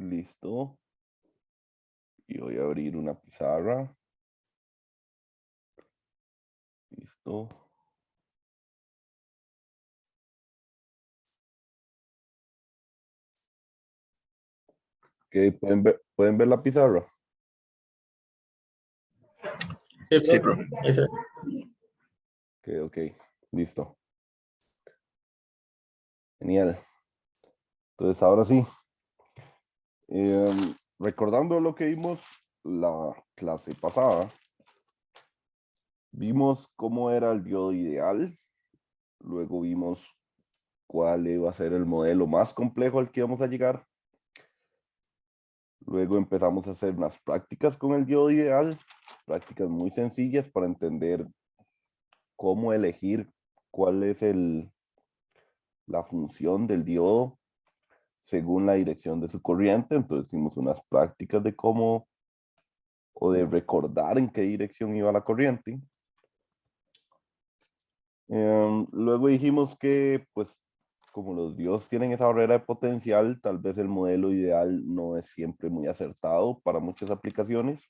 Listo. Y voy a abrir una pizarra. Listo. Ok, ¿pueden ver la pizarra? Sí, Sí, bro. bro. Ahí se ve. Ok, listo. Genial. Entonces, ahora sí. Recordando lo que vimos la clase pasada, vimos cómo era el diodo ideal. Luego vimos cuál iba a ser el modelo más complejo al que íbamos a llegar. Luego empezamos a hacer unas prácticas con el diodo ideal, prácticas muy sencillas para entender cómo elegir cuál es la función del diodo según la dirección de su corriente. Entonces hicimos unas prácticas de cómo o de recordar en qué dirección iba la corriente. Luego dijimos que, pues, como los diodos tienen esa barrera de potencial, tal vez el modelo ideal no es siempre muy acertado para muchas aplicaciones,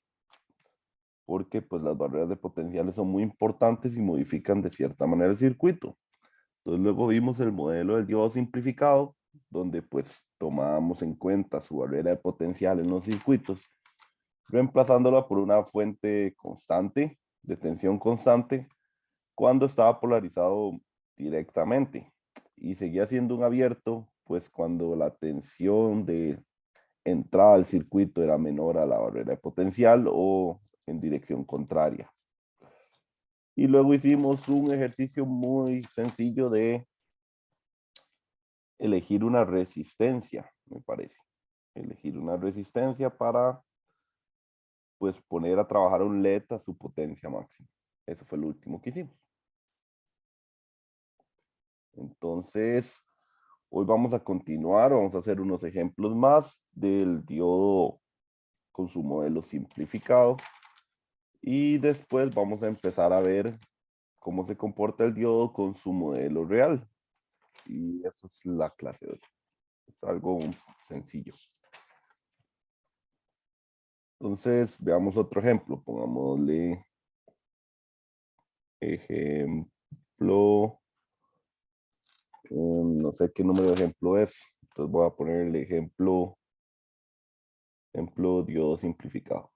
porque pues las barreras de potenciales son muy importantes y modifican de cierta manera el circuito. Entonces luego vimos el modelo del diodo simplificado, donde pues tomábamos en cuenta su barrera de potencial en los circuitos, reemplazándola por una fuente constante, de tensión constante, cuando estaba polarizado directamente. Y seguía siendo un abierto, pues cuando la tensión de entrada al circuito era menor a la barrera de potencial o en dirección contraria. Y luego hicimos un ejercicio muy sencillo de elegir una resistencia, me parece. Elegir una resistencia para, pues, poner a trabajar un LED a su potencia máxima. Eso fue lo último que hicimos. Entonces, hoy vamos a continuar, vamos a hacer unos ejemplos más del diodo con su modelo simplificado. Y después vamos a empezar a ver cómo se comporta el diodo con su modelo real. Y esa es la clase de hoy. Es algo sencillo. Entonces, veamos otro ejemplo. Pongámosle ejemplo, no sé qué número de ejemplo es. Entonces voy a poner el ejemplo diodo simplificado.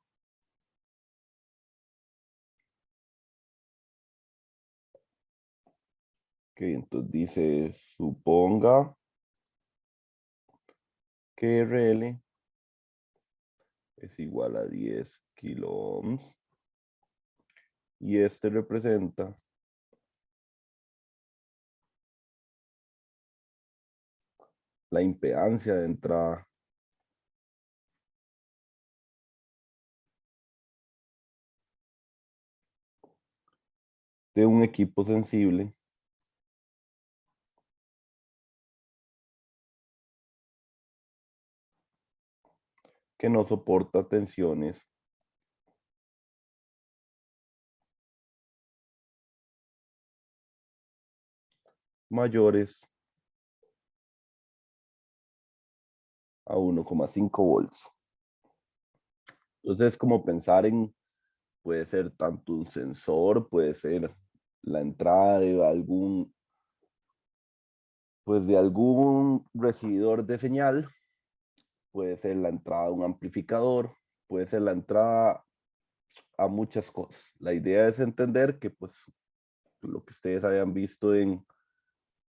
Ok, entonces dice, suponga que RL es igual a 10 kilo ohms y este representa la impedancia de entrada de un equipo sensible que no soporta tensiones mayores a 1,5 volts. Entonces es como pensar en, puede ser tanto un sensor, puede ser la entrada de algún, pues de algún recibidor de señal, puede ser la entrada de un amplificador, puede ser la entrada a muchas cosas. La idea es entender que pues lo que ustedes hayan visto en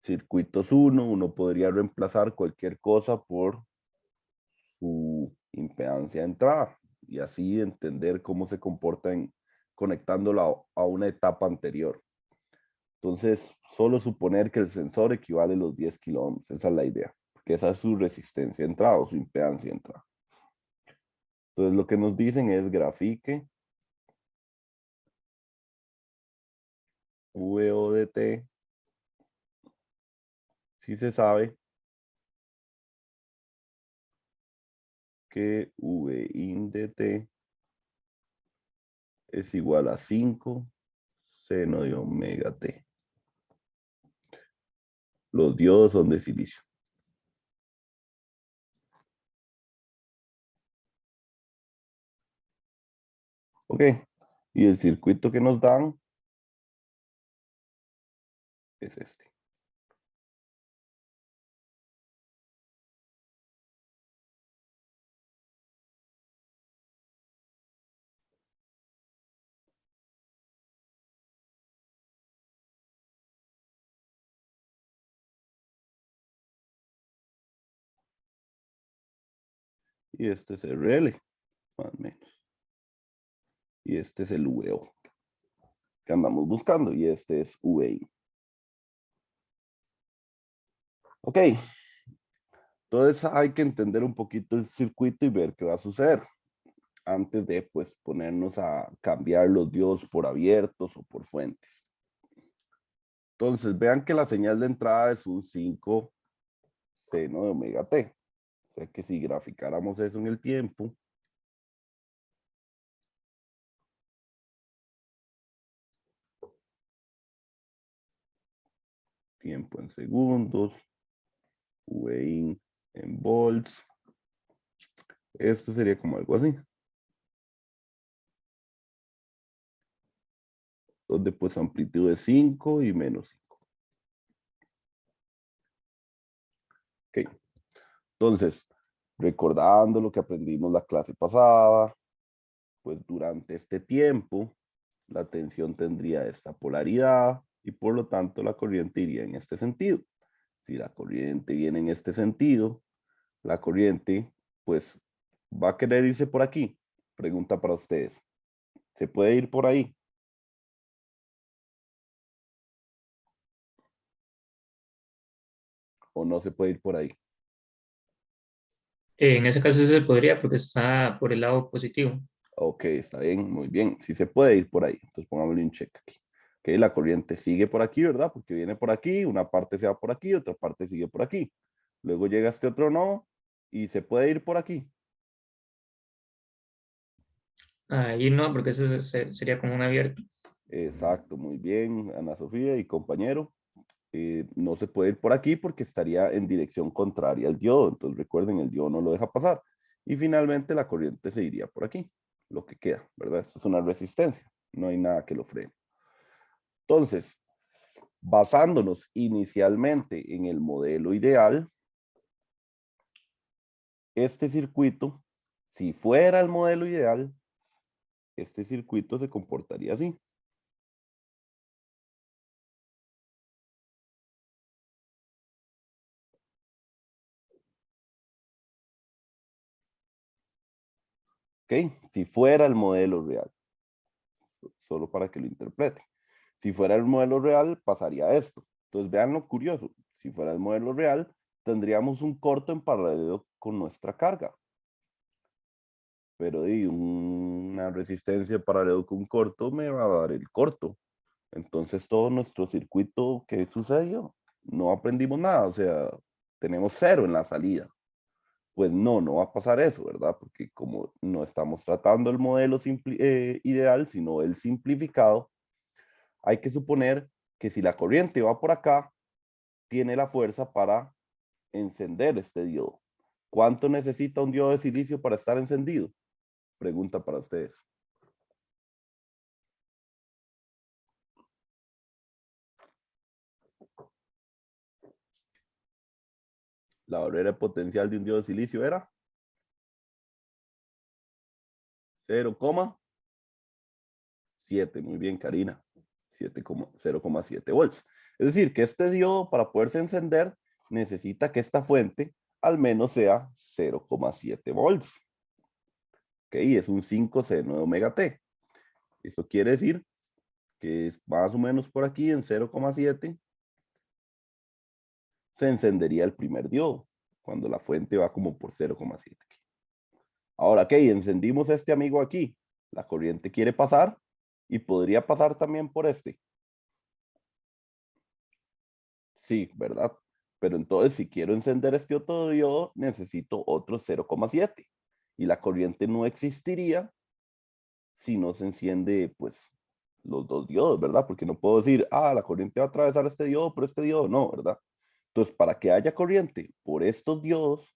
circuitos uno podría reemplazar cualquier cosa por su impedancia de entrada y así entender cómo se comporta conectándola a una etapa anterior. Entonces, solo suponer que el sensor equivale a los 10 kilo ohms, esa es la idea, porque esa es su resistencia de entrada o su impedancia de entrada. Entonces, lo que nos dicen es grafique VO de T, si se sabe que V in de T es igual a 5 seno de omega T. Los diodos son de silicio. Ok, y el circuito que nos dan es este. Y este es el RL, más o menos. Y este es el VO que andamos buscando. Y este es VI. Ok, entonces hay que entender un poquito el circuito y ver qué va a suceder antes de pues ponernos a cambiar los diodos por abiertos o por fuentes. Entonces vean que la señal de entrada es un 5 seno de omega t. O sea que si graficáramos eso en el tiempo, tiempo en segundos, V en volts, esto sería como algo así. Donde pues amplitud es 5 y menos 5. Ok, entonces, recordando lo que aprendimos la clase pasada, pues durante este tiempo, la tensión tendría esta polaridad y por lo tanto la corriente iría en este sentido. Si la corriente viene en este sentido, la corriente pues va a querer irse por aquí. Pregunta para ustedes, ¿se puede ir por ahí o no se puede ir por ahí? En ese caso sí se podría porque está por el lado positivo. Ok, está bien, muy bien. Sí se puede ir por ahí. Entonces pongámosle un check aquí. Ok, la corriente sigue por aquí, ¿verdad? Porque viene por aquí, una parte se va por aquí, otra parte sigue por aquí. Luego llega este otro nodo y se puede ir por aquí. Ahí no, porque eso sería como un abierto. Exacto, muy bien, Ana Sofía y compañero. No se puede ir por aquí porque estaría en dirección contraria al diodo. Entonces recuerden, el diodo no lo deja pasar. Y finalmente la corriente se iría por aquí, lo que queda, ¿verdad? Esto es una resistencia, no hay nada que lo frene. Entonces, basándonos inicialmente en el modelo ideal, este circuito, si fuera el modelo ideal, este circuito se comportaría así. ¿Ok? Si fuera el modelo real, solo para que lo interprete. Si fuera el modelo real, pasaría esto. Entonces, vean lo curioso. Si fuera el modelo real, tendríamos un corto en paralelo con nuestra carga. Pero una resistencia en paralelo con un corto me va a dar el corto. Entonces, todo nuestro circuito, ¿qué sucedió? No aprendimos nada, o sea, tenemos cero en la salida. Pues no, no va a pasar eso, ¿verdad? Porque como no estamos tratando el modelo ideal, sino el simplificado, hay que suponer que si la corriente va por acá, tiene la fuerza para encender este diodo. ¿Cuánto necesita un diodo de silicio para estar encendido? Pregunta para ustedes. La barrera potencial de un diodo de silicio era 0,7. Muy bien, Karina. 0,7 volts. Es decir, que este diodo para poderse encender necesita que esta fuente al menos sea 0,7 volts. Ok, es un 5 seno de omega t. Eso quiere decir que es más o menos por aquí en 0,7 se encendería el primer diodo cuando la fuente va como por 0,7. Ahora, ok, encendimos este amigo aquí. La corriente quiere pasar y podría pasar también por este. Sí, ¿verdad? Pero entonces, si quiero encender este otro diodo, necesito otro 0,7. Y la corriente no existiría si no se enciende, pues, los dos diodos, ¿verdad? Porque no puedo decir, la corriente va a atravesar este diodo, pero este diodo no, ¿verdad? Entonces, para que haya corriente por estos diodos,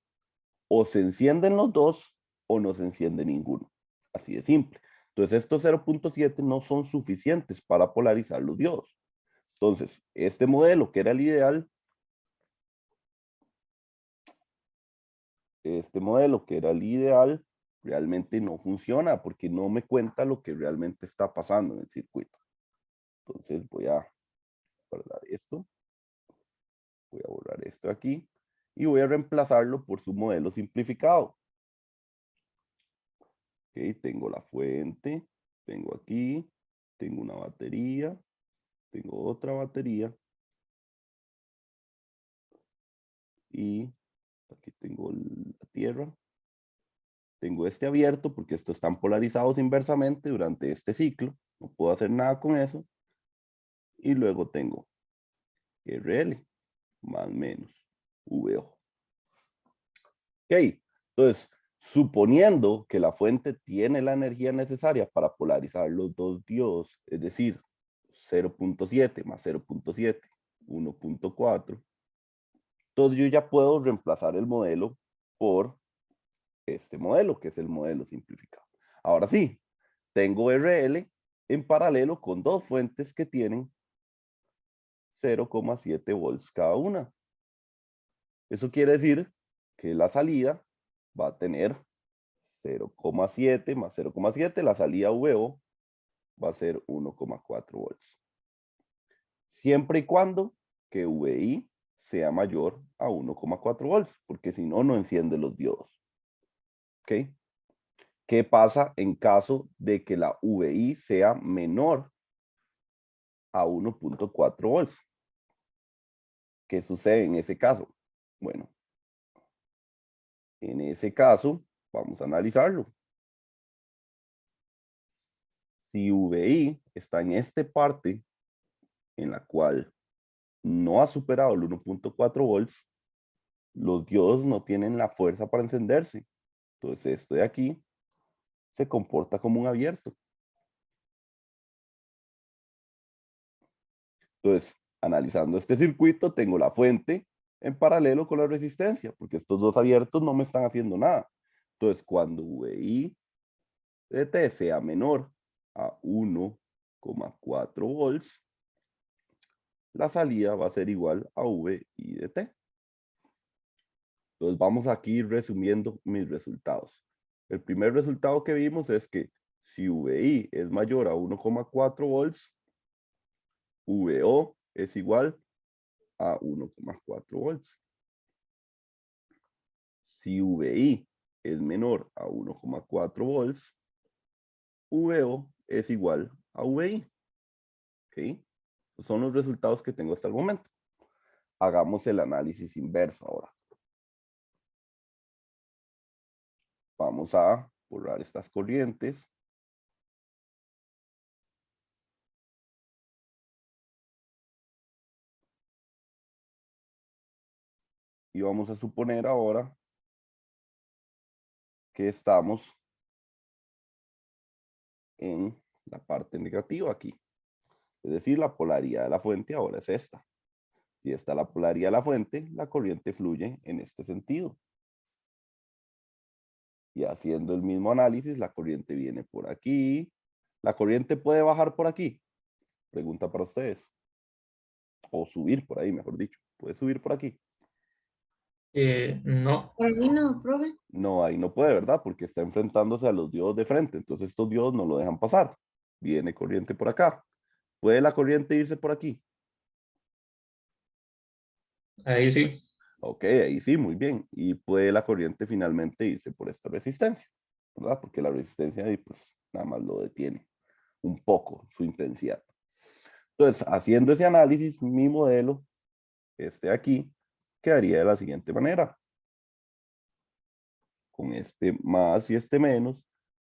o se encienden los dos o no se enciende ninguno. Así de simple. Entonces estos 0.7 no son suficientes para polarizar los diodos. Entonces, este modelo que era el ideal, realmente no funciona porque no me cuenta lo que realmente está pasando en el circuito. Entonces voy a guardar esto, voy a borrar esto aquí y voy a reemplazarlo por su modelo simplificado. Ok, tengo la fuente, tengo aquí, tengo una batería, tengo otra batería y aquí tengo la tierra. Tengo este abierto porque estos están polarizados inversamente durante este ciclo. No puedo hacer nada con eso. Y luego tengo RL más menos VO. Ok, entonces, suponiendo que la fuente tiene la energía necesaria para polarizar los dos diodos, es decir, 0.7 más 0.7, 1.4, entonces yo ya puedo reemplazar el modelo por este modelo, que es el modelo simplificado. Ahora sí, tengo RL en paralelo con dos fuentes que tienen 0,7 volts cada una. Eso quiere decir que la salida va a tener 0,7 más 0,7, la salida VO va a ser 1,4 volts. Siempre y cuando que VI sea mayor a 1,4 volts, porque si no, no enciende los diodos. ¿Ok? ¿Qué pasa en caso de que la VI sea menor a 1,4 volts? ¿Qué sucede en ese caso? Bueno, en ese caso, vamos a analizarlo. Si VI está en esta parte en la cual no ha superado el 1,4 volts, los diodos no tienen la fuerza para encenderse. Entonces esto de aquí se comporta como un abierto. Entonces, analizando este circuito, tengo la fuente en paralelo con la resistencia, porque estos dos abiertos no me están haciendo nada. Entonces, cuando VI de T sea menor a 1,4 volts, la salida va a ser igual a VI de T. Entonces, vamos aquí resumiendo mis resultados. El primer resultado que vimos es que si VI es mayor a 1,4 volts, VO es igual a 1,4 volts. Si VI es menor a 1,4 volts, VO es igual a VI. ¿Ok? Esos son los resultados que tengo hasta el momento. Hagamos el análisis inverso ahora. Vamos a borrar estas corrientes. Y vamos a suponer ahora que estamos en la parte negativa aquí. Es decir, la polaridad de la fuente ahora es esta. Si esta es la polaridad de la fuente, la corriente fluye en este sentido. Y haciendo el mismo análisis, la corriente viene por aquí. ¿La corriente puede bajar por aquí? Pregunta para ustedes. O subir por ahí, mejor dicho. ¿Puede subir por aquí? No. Por ahí no, profe. No, ahí no puede, ¿verdad? Porque está enfrentándose a los diodos de frente. Entonces estos diodos no lo dejan pasar. Viene corriente por acá. ¿Puede la corriente irse por aquí? Ahí sí. Ok, ahí sí, muy bien. Y puede la corriente finalmente irse por esta resistencia, ¿verdad? Porque la resistencia ahí pues nada más lo detiene un poco su intensidad. Entonces, haciendo ese análisis, mi modelo, este aquí, quedaría de la siguiente manera. Con este más y este menos,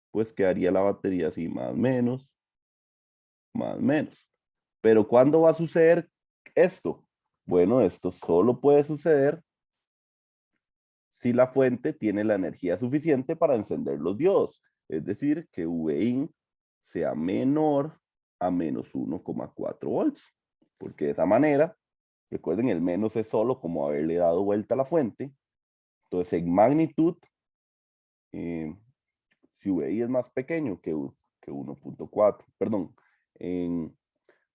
pues quedaría la batería así, más menos, más menos. Pero ¿cuándo va a suceder esto? Bueno, esto solo puede suceder si la fuente tiene la energía suficiente para encender los diodos. Es decir, que VIN sea menor a menos 1,4 volts. Porque de esa manera, recuerden, el menos es solo como haberle dado vuelta a la fuente. Entonces, en magnitud, si VI es más pequeño que 1.4. Perdón, en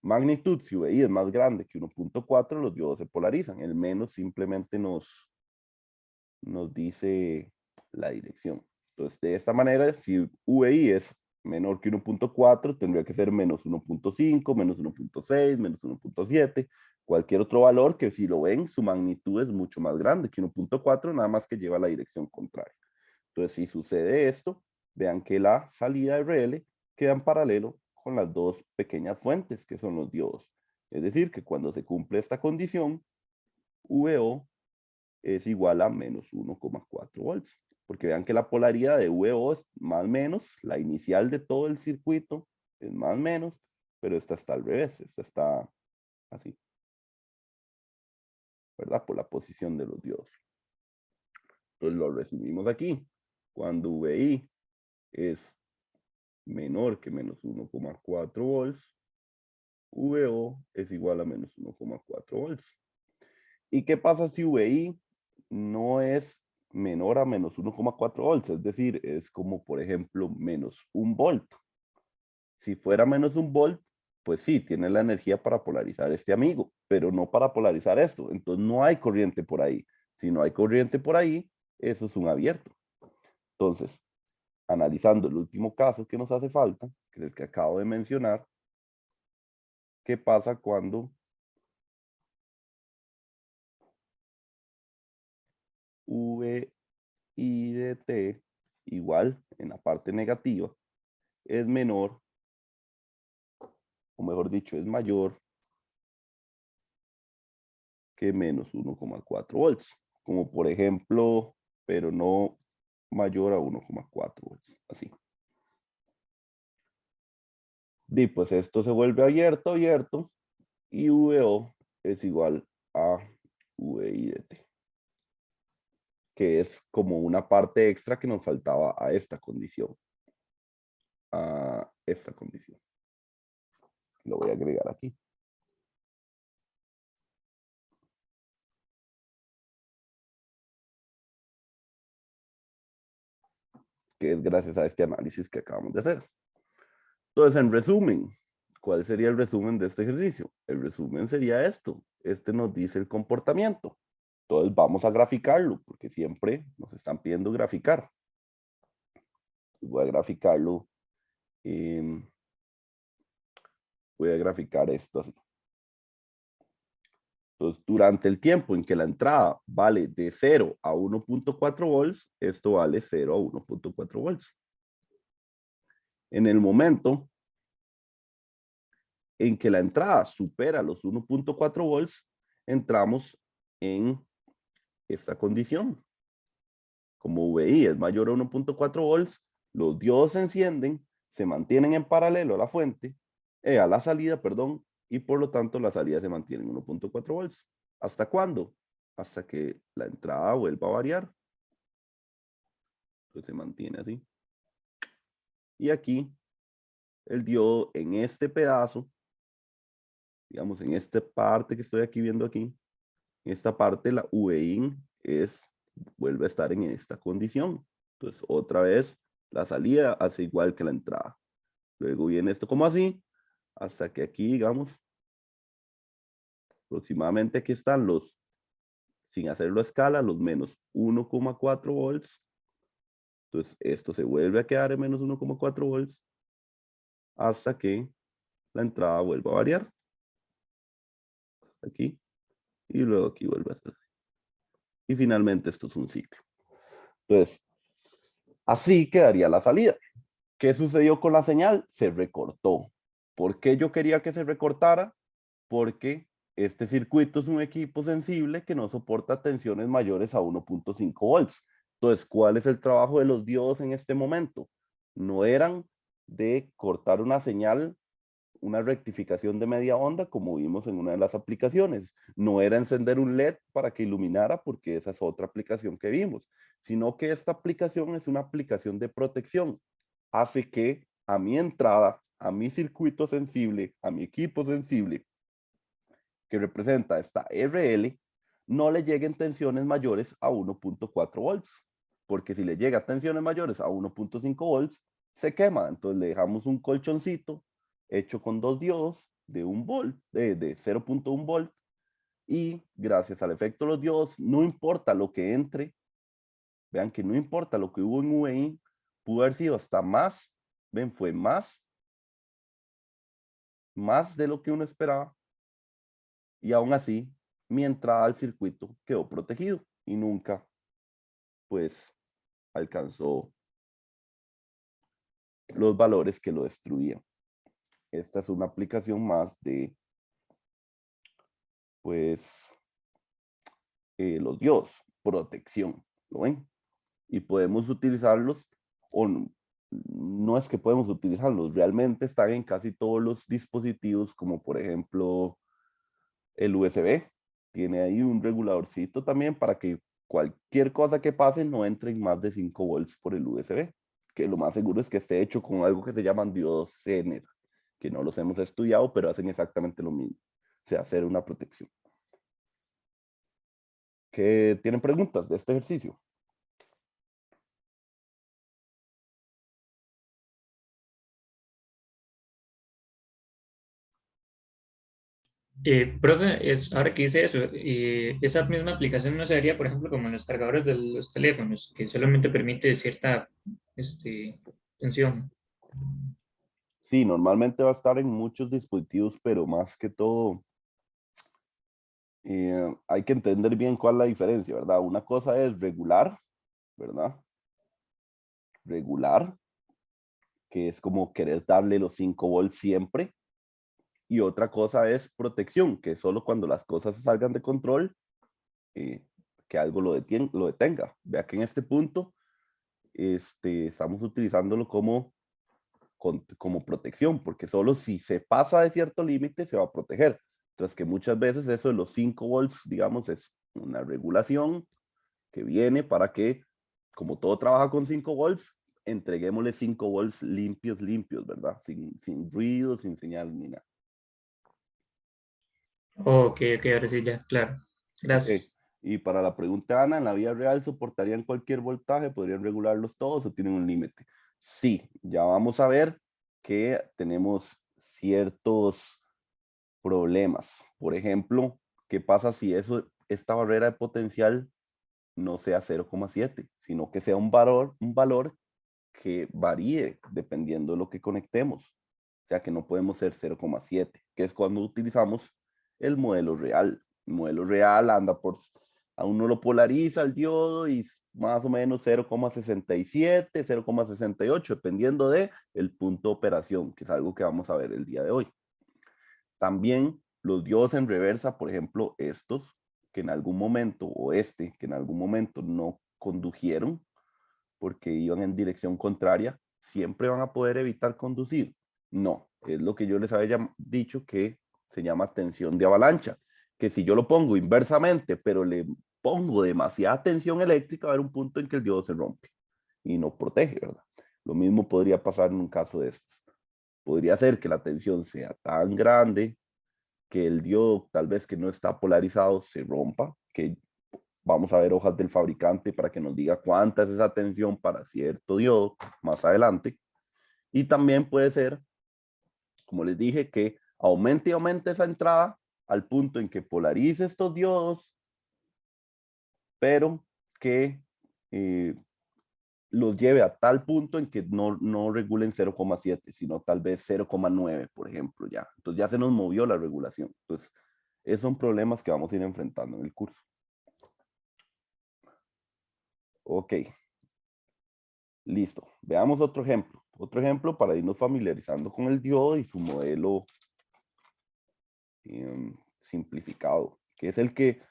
magnitud, si VI es más grande que 1.4, los diodos se polarizan. El menos simplemente nos dice la dirección. Entonces, de esta manera, si VI es menor que 1.4, tendría que ser menos 1.5, menos 1.6, menos 1.7, cualquier otro valor que si lo ven, su magnitud es mucho más grande que 1.4, nada más que lleva la dirección contraria. Entonces, si sucede esto, vean que la salida RL queda en paralelo con las dos pequeñas fuentes que son los diodos. Es decir, que cuando se cumple esta condición, VO es igual a menos 1,4 volts. Porque vean que la polaridad de VO es más o menos, la inicial de todo el circuito es más o menos, pero esta está al revés, esta está así, ¿verdad? Por la posición de los diodos. Entonces lo resumimos aquí. Cuando VI es menor que menos 1,4 volts, VO es igual a menos 1,4 volts. ¿Y qué pasa si VI no es menor a menos 1,4 volts? Es decir, es como, por ejemplo, menos 1 volt. Si fuera menos 1 volt, pues sí, tiene la energía para polarizar este amigo, pero no para polarizar esto. Entonces no hay corriente por ahí. Si no hay corriente por ahí, eso es un abierto. Entonces, analizando el último caso que nos hace falta, que es el que acabo de mencionar, ¿qué pasa cuando VI de t igual en la parte negativa es menor, o mejor dicho, es mayor que menos 1,4 volts? Como por ejemplo, pero no mayor a 1,4 volts, así. Y pues esto se vuelve abierto, y VO es igual a VI de t, que es como una parte extra que nos faltaba a esta condición. A esta condición. Lo voy a agregar aquí. Que es gracias a este análisis que acabamos de hacer. Entonces, en resumen, ¿cuál sería el resumen de este ejercicio? El resumen sería esto. Este nos dice el comportamiento. Entonces, vamos a graficarlo, porque siempre nos están pidiendo graficar. Voy a graficarlo. Voy a graficar esto así. Entonces, durante el tiempo en que la entrada vale de 0 a 1.4 volts, esto vale 0 a 1.4 volts. En el momento en que la entrada supera los 1.4 volts, entramos en esta condición. Como VI es mayor a 1.4 volts, los diodos se encienden, se mantienen en paralelo a la fuente, a la salida, perdón, y por lo tanto la salida se mantiene en 1.4 volts. ¿Hasta cuándo? Hasta que la entrada vuelva a variar. Entonces se mantiene así. Y aquí, el diodo en este pedazo, digamos en esta parte que estoy aquí viendo aquí, en esta parte la VIN vuelve a estar en esta condición. Entonces otra vez la salida hace igual que la entrada. Luego viene esto como así, hasta que aquí, digamos, aproximadamente aquí están los, sin hacerlo a escala, los menos 1,4 volts. Entonces esto se vuelve a quedar en menos 1,4 volts hasta que la entrada vuelva a variar. Aquí. Y luego aquí vuelve a estar así. Y finalmente esto es un ciclo. Entonces, así quedaría la salida. ¿Qué sucedió con la señal? Se recortó. ¿Por qué yo quería que se recortara? Porque este circuito es un equipo sensible que no soporta tensiones mayores a 1.5 volts. Entonces, ¿cuál es el trabajo de los diodos en este momento? No eran de cortar una señal, una rectificación de media onda, como vimos en una de las aplicaciones. No era encender un LED para que iluminara, porque esa es otra aplicación que vimos, sino que esta aplicación es una aplicación de protección. Hace que a mi entrada, a mi circuito sensible, a mi equipo sensible, que representa esta RL, no le lleguen tensiones mayores a 1.4 volts. Porque si le llega tensiones mayores a 1.5 volts, se quema. Entonces le dejamos un colchoncito hecho con 2 diodos de 1 volt, de 0.1 volt, y gracias al efecto de los diodos, no importa lo que entre, vean que no importa lo que hubo en VI, pudo haber sido hasta más, ven, fue más de lo que uno esperaba, y aún así mi entrada al circuito quedó protegido y nunca pues alcanzó los valores que lo destruían. Esta es una aplicación más de pues los diodos, protección, ¿lo ven? Y podemos utilizarlos, o no, no es que podemos utilizarlos, realmente están en casi todos los dispositivos, como por ejemplo el USB, tiene ahí un reguladorcito también para que cualquier cosa que pase no entre en más de 5 volts por el USB, que lo más seguro es que esté hecho con algo que se llaman diodos Zener, que no los hemos estudiado, pero hacen exactamente lo mismo, o sea, hacer una protección. ¿Qué tienen preguntas de este ejercicio? Profe, ahora que dice eso, esa misma aplicación no se haría, por ejemplo, como en los cargadores de los teléfonos, que solamente permite cierta tensión. Sí, normalmente va a estar en muchos dispositivos, pero más que todo hay que entender bien cuál es la diferencia, ¿verdad? Una cosa es regular, ¿verdad? Regular, que es como querer darle los 5 volts siempre. Y otra cosa es protección, que es solo cuando las cosas se salgan de control, eh, que algo lo detenga. Vea que en este punto estamos utilizándolo como protección, porque solo si se pasa de cierto límite se va a proteger. Entonces, que muchas veces eso de los 5 volts, digamos, es una regulación que viene para que, como todo trabaja con 5 volts, entreguémosle 5 volts limpios, ¿verdad? Sin ruido, sin señal ni nada. Ok, ok, ahora sí, ya, claro. Ok. Gracias. Y para la pregunta, Ana, ¿en la vida real soportarían cualquier voltaje? ¿Podrían regularlos todos o tienen un límite? Sí, ya vamos a ver que tenemos ciertos problemas. Por ejemplo, ¿qué pasa si esta barrera de potencial no sea 0,7, sino que sea un valor que varíe dependiendo de lo que conectemos? O sea que no podemos ser 0,7, que es cuando utilizamos el modelo real. El modelo real anda a uno lo polariza el diodo y más o menos 0,67, 0,68, dependiendo de el punto de operación, que es algo que vamos a ver el día de hoy. También los diodos en reversa, por ejemplo, estos, que en algún momento, o que en algún momento no condujeron porque iban en dirección contraria, siempre van a poder evitar conducir. No, es lo que yo les había dicho que se llama tensión de avalancha, que si yo lo pongo inversamente, pero le pongo demasiada tensión eléctrica, va a haber un punto en que el diodo se rompe y no protege, ¿verdad? Lo mismo podría pasar en un caso de estos. Podría ser que la tensión sea tan grande que el diodo tal vez que no está polarizado se rompa, que vamos a ver hojas del fabricante para que nos diga cuánta es esa tensión para cierto diodo más adelante. Y también puede ser, como les dije, que aumente y aumente esa entrada al punto en que polarice estos diodos, pero que eh, los lleve a tal punto en que no regulen 0,7, sino tal vez 0,9, por ejemplo, ya. Entonces ya se nos movió la regulación. Entonces, esos son problemas que vamos a ir enfrentando en el curso. Ok, listo. Veamos otro ejemplo. Otro ejemplo para irnos familiarizando con el diodo y su modelo simplificado, que es el que,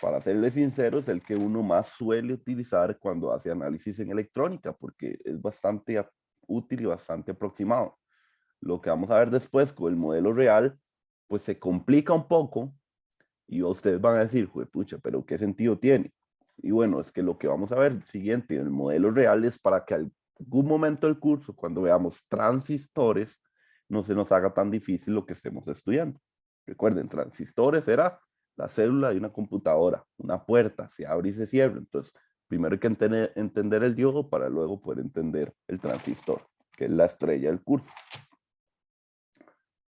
para serle sincero, es el que uno más suele utilizar cuando hace análisis en electrónica, porque es bastante útil y bastante aproximado. Lo que vamos a ver después con el modelo real, pues se complica un poco y ustedes van a decir, pucha, pero ¿qué sentido tiene? Y bueno, es que lo que vamos a ver siguiente, el modelo real es para que algún momento del curso, cuando veamos transistores, no se nos haga tan difícil lo que estemos estudiando. Recuerden, transistores era la célula de una computadora, una puerta, se abre y se cierra. Entonces, primero hay que entender el diodo para luego poder entender el transistor. que es la estrella del curso.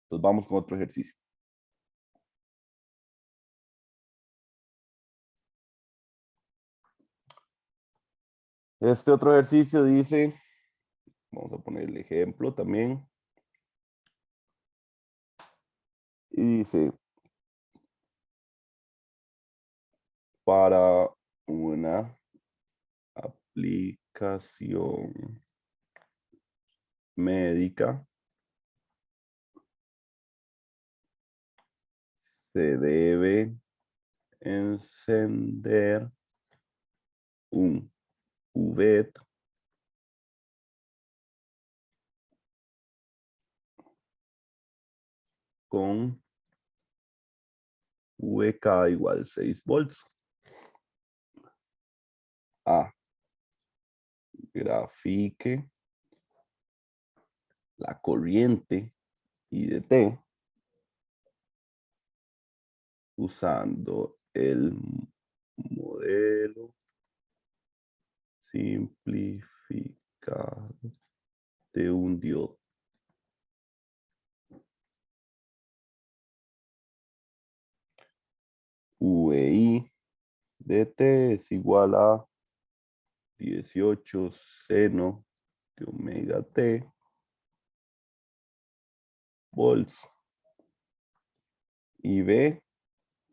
Entonces vamos con otro ejercicio. Este otro ejercicio dice, vamos a poner el ejemplo también. Y dice, para una aplicación médica se debe encender un UV con VK igual 6 volts. A. Grafique la corriente I de T usando el modelo simplificado de un diodo. VI de T es igual a 18 seno de omega T volts. Y B,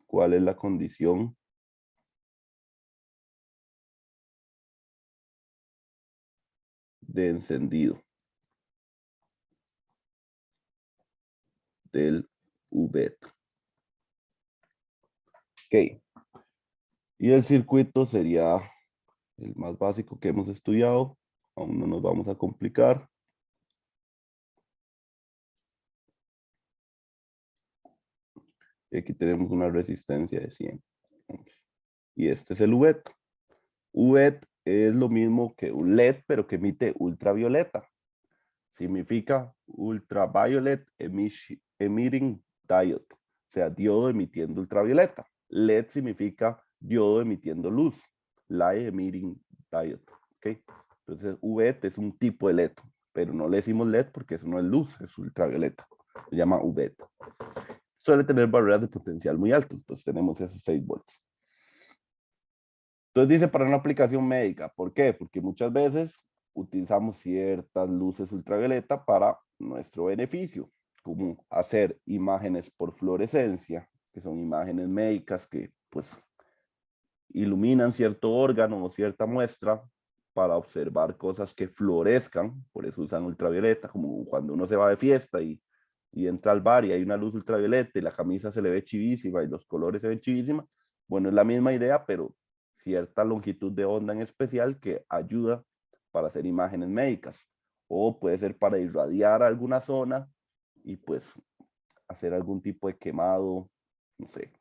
¿cuál es la condición de encendido del UV? Ok. Y el circuito sería el más básico que hemos estudiado. Aún no nos vamos a complicar. Y aquí tenemos una resistencia de 100 ohms. Y este es el UV. UV es lo mismo que un LED, pero que emite ultravioleta. Significa Ultraviolet Emitting Diode, o sea, diodo emitiendo ultravioleta. LED significa diodo emitiendo luz, Light Emitting Diode. ¿Okay? Entonces, UV es un tipo de LED, pero no le decimos LED porque eso no es luz, es ultravioleta. Se llama UV. Suele tener barreras de potencial muy altas, entonces tenemos esos 6 volts. Entonces dice para una aplicación médica. ¿Por qué? Porque muchas veces utilizamos ciertas luces ultravioleta para nuestro beneficio, como hacer imágenes por fluorescencia, que son imágenes médicas que pues iluminan cierto órgano o cierta muestra para observar cosas que fluorezcan, por eso usan ultravioleta, como cuando uno se va de fiesta y entra al bar y hay una luz ultravioleta y la camisa se le ve chivísima y los colores se ven chivísimas. Bueno, es la misma idea, pero cierta longitud de onda en especial que ayuda para hacer imágenes médicas. O puede ser para irradiar alguna zona y pues hacer algún tipo de quemado, no sé.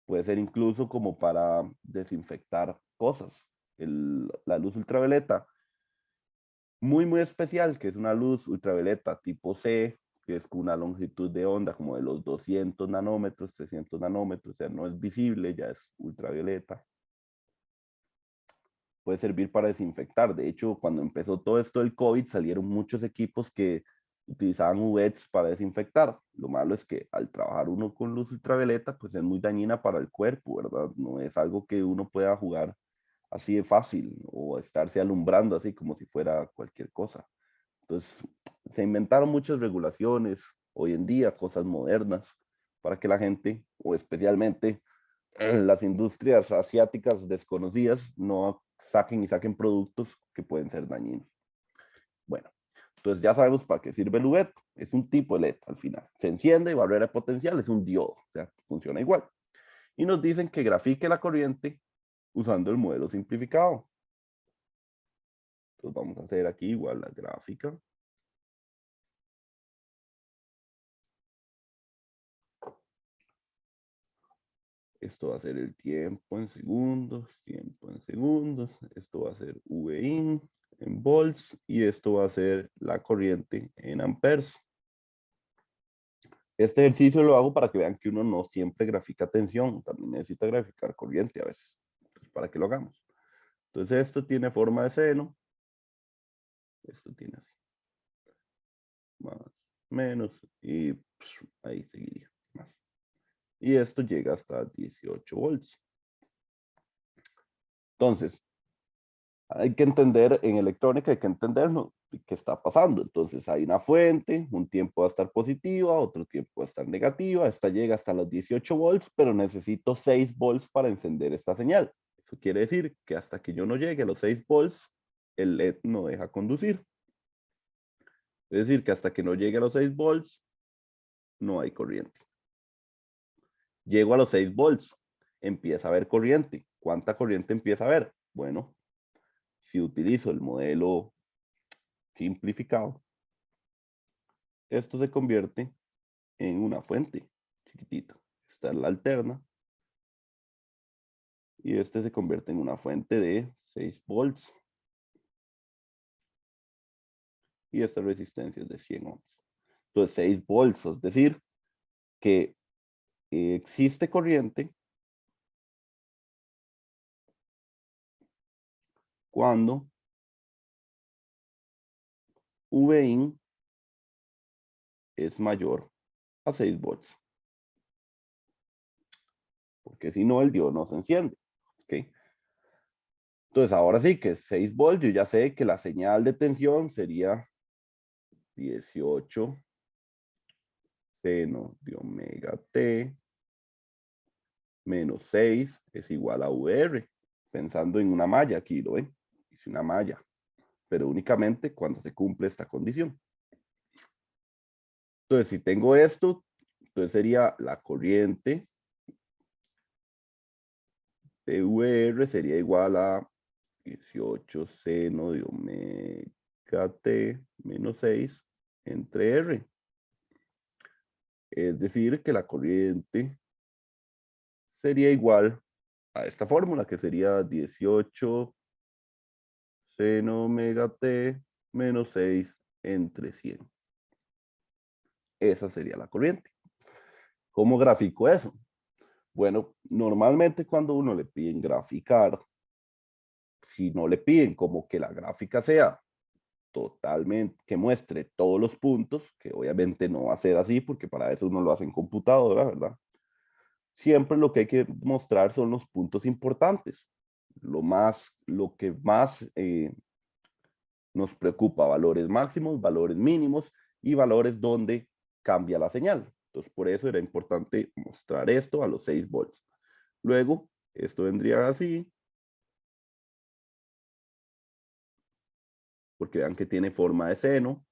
Puede ser incluso como para desinfectar cosas. La luz ultravioleta, muy especial, que es una luz ultravioleta tipo C, que es con una longitud de onda como de los 200 nanómetros, 300 nanómetros, o sea, no es visible, ya es ultravioleta. Puede servir para desinfectar. De hecho, cuando empezó todo esto del COVID, salieron muchos equipos que utilizaban UVs para desinfectar. Lo malo es que al trabajar uno con luz ultravioleta, pues es muy dañina para el cuerpo, ¿verdad? No es algo que uno pueda jugar así de fácil o estarse alumbrando así como si fuera cualquier cosa. Entonces, se inventaron muchas regulaciones hoy en día, cosas modernas, para que la gente, o especialmente las industrias asiáticas desconocidas, no saquen productos que pueden ser dañinos. Bueno, entonces ya sabemos para qué sirve el UV. Es un tipo de LED al final. Se enciende y barrera de potencial es un diodo, o sea, funciona igual. Y nos dicen que grafique la corriente usando el modelo simplificado. Entonces vamos a hacer aquí igual la gráfica. Esto va a ser el tiempo en segundos, tiempo en segundos. Esto va a ser VIN en volts y esto va a ser la corriente en amperes. Este ejercicio lo hago para que vean que uno no siempre grafica tensión, también necesita graficar corriente a veces. Entonces, para que lo hagamos. Entonces, esto tiene forma de seno. Esto tiene así. más, menos, y ahí seguiría. Más. Y esto llega hasta 18 volts. Entonces, hay que entender, en electrónica hay que entender, ¿no?, qué está pasando. Entonces hay una fuente, un tiempo va a estar positiva, otro tiempo va a estar negativa, esta llega hasta los 18 volts, pero necesito 6 volts para encender esta señal. Eso quiere decir que hasta que yo no llegue a los 6 volts, el LED no deja conducir. Es decir, que hasta que no llegue a los 6 volts, no hay corriente. Llego a los 6 volts, empieza a haber corriente. ¿Cuánta corriente empieza a haber? Bueno, si utilizo el modelo simplificado, esto se convierte en una fuente chiquitita. Esta es la alterna. Y este se convierte en una fuente de 6 volts. Y esta resistencia es de 100 ohms. Entonces 6 volts, es decir, que existe corriente cuando Vin es mayor a 6 volts. Porque si no, el diodo no se enciende. ¿Okay? Entonces, ahora sí que 6 volts, yo ya sé que la señal de tensión sería 18 seno de omega t menos 6 es igual a VR. Pensando en una malla, aquí lo ven, hice una malla, pero únicamente cuando se cumple esta condición. Entonces, si tengo esto, entonces sería la corriente de VR sería igual a 18 seno de omega t menos 6 entre R. Es decir, que la corriente sería igual a esta fórmula, que sería 18 seno omega t menos 6 entre 100. Esa sería la corriente. ¿Cómo grafico eso? Bueno, normalmente cuando uno le piden graficar, si no le piden como que la gráfica sea totalmente, que muestre todos los puntos, que obviamente no va a ser así porque para eso uno lo hace en computadora, ¿verdad? Siempre lo que hay que mostrar son los puntos importantes. Lo que más nos preocupa, valores máximos, valores mínimos y valores donde cambia la señal. Entonces, por eso era importante mostrar esto a los 6 volts. Luego, esto vendría así, porque vean que tiene forma de seno.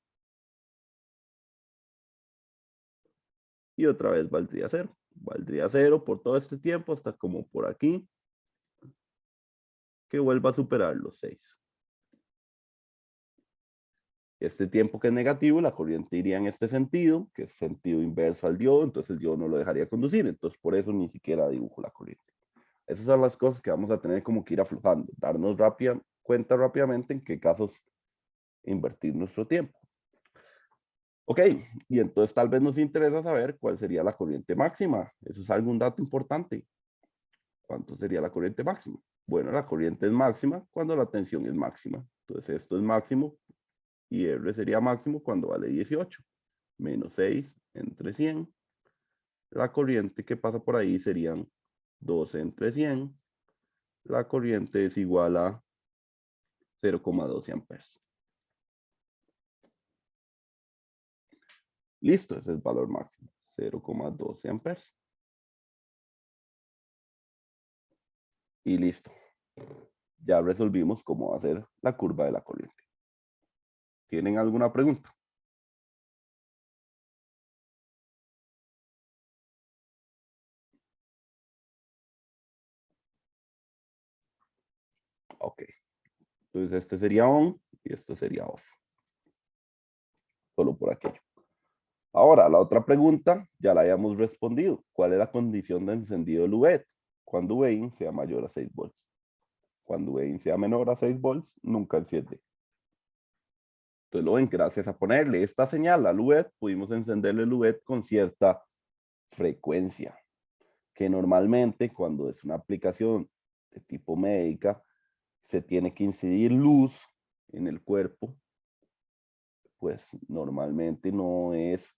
Y otra vez valdría 0. Valdría 0 por todo este tiempo hasta como por aquí, que vuelva a superar los 6. Este tiempo que es negativo, la corriente iría en este sentido, que es sentido inverso al diodo, entonces el diodo no lo dejaría conducir, entonces por eso ni siquiera dibujo la corriente. Esas son las cosas que vamos a tener como que ir aflojando, darnos cuenta rápidamente en qué casos invertir nuestro tiempo. Ok, y entonces tal vez nos interesa saber cuál sería la corriente máxima. Eso es algún dato importante. ¿Cuánto sería la corriente máxima? Bueno, la corriente es máxima cuando la tensión es máxima. Entonces esto es máximo y R sería máximo cuando vale 18. Menos 6 entre 100. La corriente que pasa por ahí serían 12 entre 100. La corriente es igual a 0,12 amperes. Listo, ese es el valor máximo. 0,12 amperes. Y listo. Ya resolvimos cómo hacer la curva de la corriente. ¿Tienen alguna pregunta? Ok. Entonces este sería on y esto sería off. Solo por aquello. Ahora, la otra pregunta ya la habíamos respondido. ¿Cuál es la condición de encendido del UVET? Cuando VIN sea mayor a 6 volts. Cuando VIN sea menor a 6 volts, nunca enciende. Entonces lo ven, gracias a ponerle esta señal al UVET, pudimos encenderle el UVET con cierta frecuencia. Que normalmente cuando es una aplicación de tipo médica, se tiene que incidir luz en el cuerpo pues normalmente no es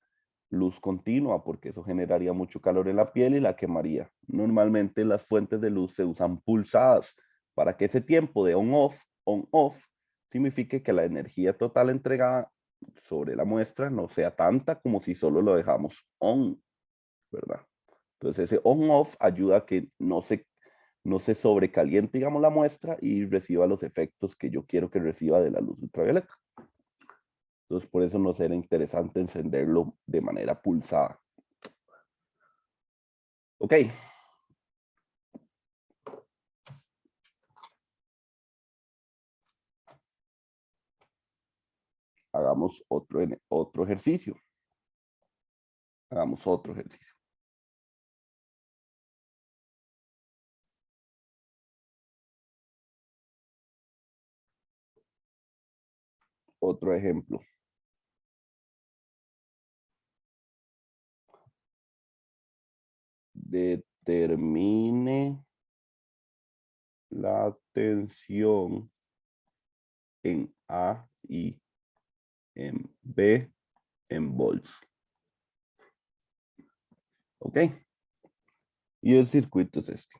luz continua porque eso generaría mucho calor en la piel y la quemaría. Normalmente las fuentes de luz se usan pulsadas para que ese tiempo de on-off, signifique que la energía total entregada sobre la muestra no sea tanta como si solo lo dejamos on, ¿verdad? Entonces ese on-off ayuda a que no se sobrecaliente, digamos, la muestra y reciba los efectos que yo quiero que reciba de la luz ultravioleta. Entonces por eso nos era interesante encenderlo de manera pulsada. Ok. Hagamos otro ejercicio. Hagamos otro ejercicio. Otro ejemplo. Determine la tensión en A y en B en volts. ¿Ok? Y el circuito es este.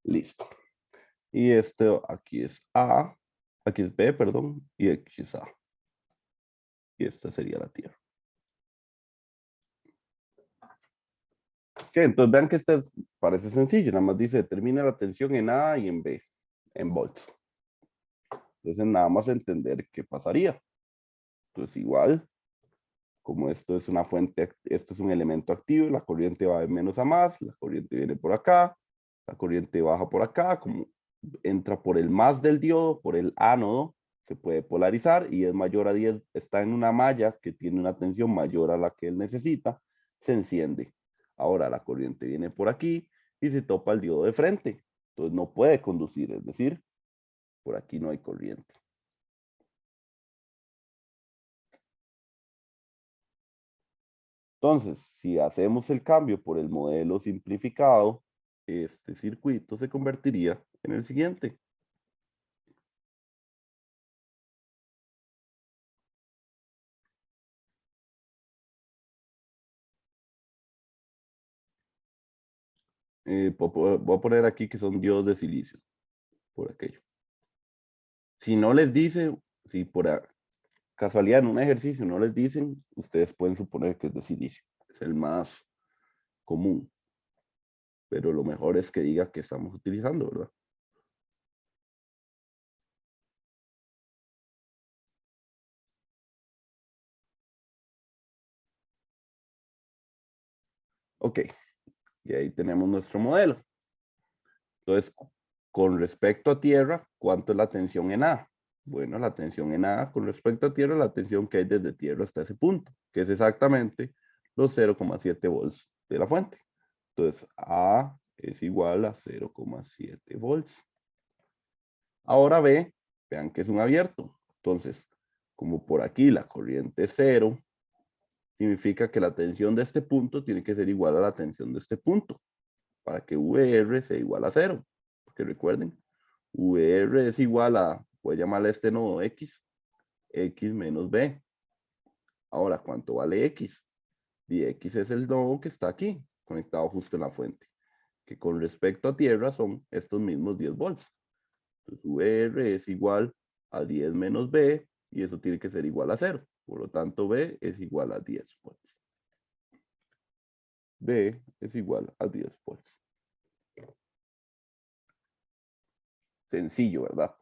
Listo. Y este aquí es A, aquí es B, perdón, y aquí es A. Y esta sería la Tierra. Ok, entonces vean que parece sencillo, nada más dice determina la tensión en A y en B, en volts. Entonces nada más entender qué pasaría. Entonces igual, como esto es una fuente, esto es un elemento activo, la corriente va de menos a más, la corriente viene por acá, la corriente baja por acá, como entra por el más del diodo, por el ánodo, se puede polarizar y es mayor a 10, está en una malla que tiene una tensión mayor a la que él necesita, se enciende. Ahora la corriente viene por aquí y se topa el diodo de frente, entonces no puede conducir, es decir, por aquí no hay corriente. Entonces, si hacemos el cambio por el modelo simplificado, este circuito se convertiría en el siguiente. Voy a poner aquí que son diodos de silicio, por aquello. Si no les dice, si por casualidad en un ejercicio no les dicen, ustedes pueden suponer que es de silicio. Es el más común. Pero lo mejor es que diga que estamos utilizando, ¿verdad? Ok, y ahí tenemos nuestro modelo. Entonces, con respecto a tierra, ¿cuánto es la tensión en A? Bueno, la tensión en A con respecto a tierra, la tensión que hay desde tierra hasta ese punto, que es exactamente los 0,7 volts de la fuente. Entonces, A es igual a 0,7 volts. Ahora B, vean que es un abierto. Entonces, como por aquí la corriente es cero, significa que la tensión de este punto tiene que ser igual a la tensión de este punto, para que VR sea igual a cero. Porque recuerden, VR es igual a, voy a llamarle a este nodo X, X menos B. Ahora, ¿cuánto vale X? Y X es el nodo que está aquí, conectado justo en la fuente, que con respecto a tierra son estos mismos 10 volts. Entonces, VR es igual a 10 menos B, y eso tiene que ser igual a 0. Por lo tanto, B es igual a 10 volts. B es igual a 10 volts. Sencillo, ¿verdad?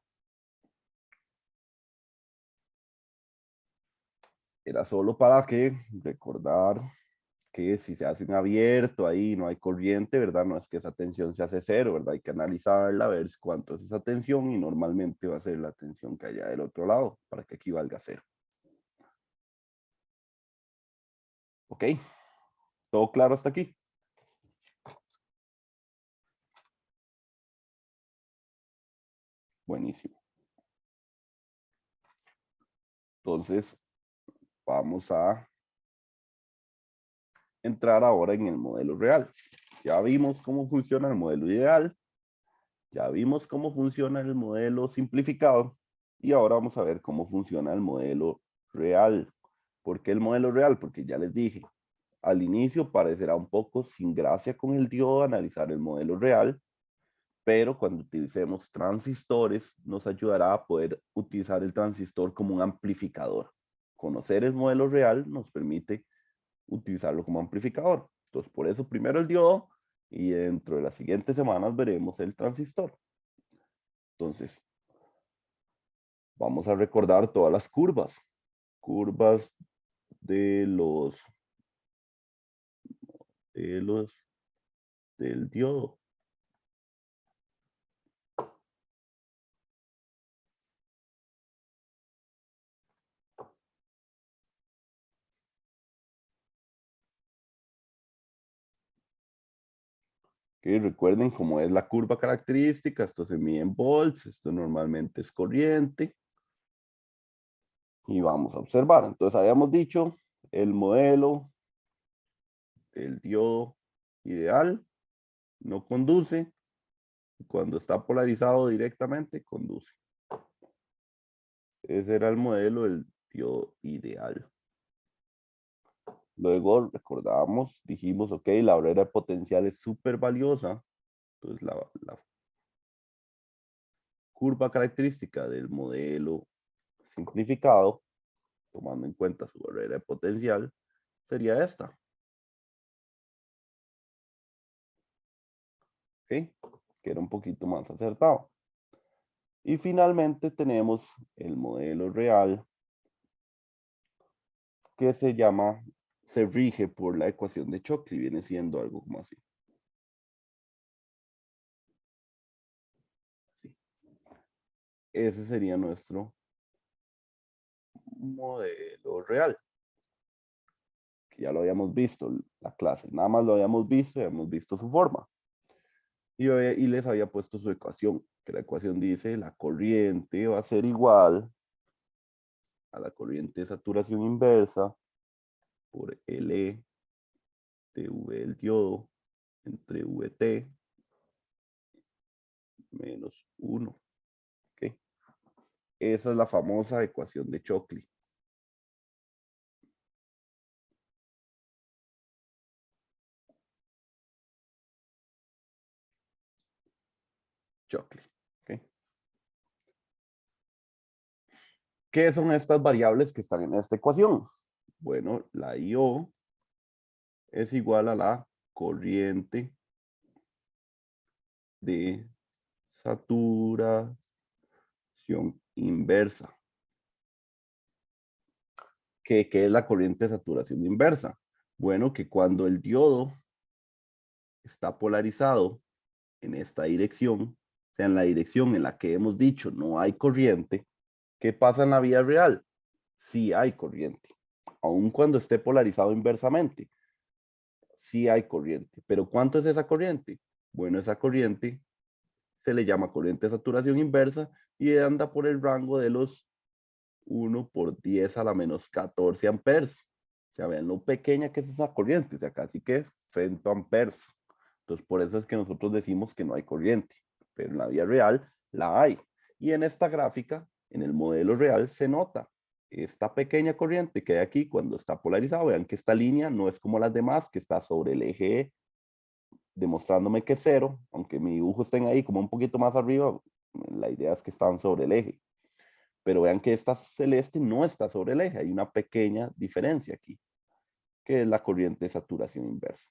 Era solo para que recordar que si se hace un abierto ahí, no hay corriente, ¿verdad? No es que esa tensión se hace cero, ¿verdad? Hay que analizarla, ver cuánto es esa tensión y normalmente va a ser la tensión que haya del otro lado para que equivalga a cero. ¿Ok? ¿Todo claro hasta aquí? Buenísimo. Entonces, vamos a entrar ahora en el modelo real. Ya vimos cómo funciona el modelo ideal, ya vimos cómo funciona el modelo simplificado y ahora vamos a ver cómo funciona el modelo real. ¿Por qué el modelo real? Porque ya les dije, al inicio parecerá un poco sin gracia con el diodo analizar el modelo real, pero cuando utilicemos transistores nos ayudará a poder utilizar el transistor como un amplificador. Conocer el modelo real nos permite utilizarlo como amplificador. Entonces, por eso primero el diodo y dentro de las siguientes semanas veremos el transistor. Entonces, vamos a recordar todas las curvas. Curvas de del diodo. Que recuerden cómo es la curva característica, esto se mide en volts, esto normalmente es corriente. Y vamos a observar. Entonces habíamos dicho el modelo del diodo ideal no conduce, y cuando está polarizado directamente conduce. Ese era el modelo del diodo ideal. Luego recordamos, dijimos, ok, la barrera de potencial es súper valiosa. Entonces la curva característica del modelo simplificado, tomando en cuenta su barrera de potencial, sería esta. ¿Ok? Que era un poquito más acertado. Y finalmente tenemos el modelo real que se rige por la ecuación de Shockley, viene siendo algo como así. Así. Ese sería nuestro modelo real, que ya lo habíamos visto, la clase, nada más lo habíamos visto su forma. Y les había puesto su ecuación, que la ecuación dice la corriente va a ser igual a la corriente de saturación inversa por LE de V del diodo entre VT menos 1. ¿Okay? Esa es la famosa ecuación de Shockley. Shockley. ¿Okay? ¿Qué son estas variables que están en esta ecuación? Bueno, la IO es igual a la corriente de saturación inversa. ¿Qué es la corriente de saturación inversa? Bueno, que cuando el diodo está polarizado en esta dirección, o sea, en la dirección en la que hemos dicho no hay corriente, ¿qué pasa en la vida real? Sí hay corriente, aun cuando esté polarizado inversamente. Sí hay corriente, pero ¿cuánto es esa corriente? Bueno, esa corriente se le llama corriente de saturación inversa y anda por el rango de los 1 por 10 a la menos 14 amperes. O sea, vean lo pequeña que es esa corriente, o sea, casi que femtoamperes. Entonces, por eso es que nosotros decimos que no hay corriente, pero en la vida real la hay. Y en esta gráfica, en el modelo real, se nota esta pequeña corriente que hay aquí cuando está polarizado. Vean que esta línea no es como las demás, que está sobre el eje demostrándome que es cero, aunque mi dibujo estén ahí como un poquito más arriba, la idea es que están sobre el eje. Pero vean que esta celeste no está sobre el eje, hay una pequeña diferencia aquí, que es la corriente de saturación inversa.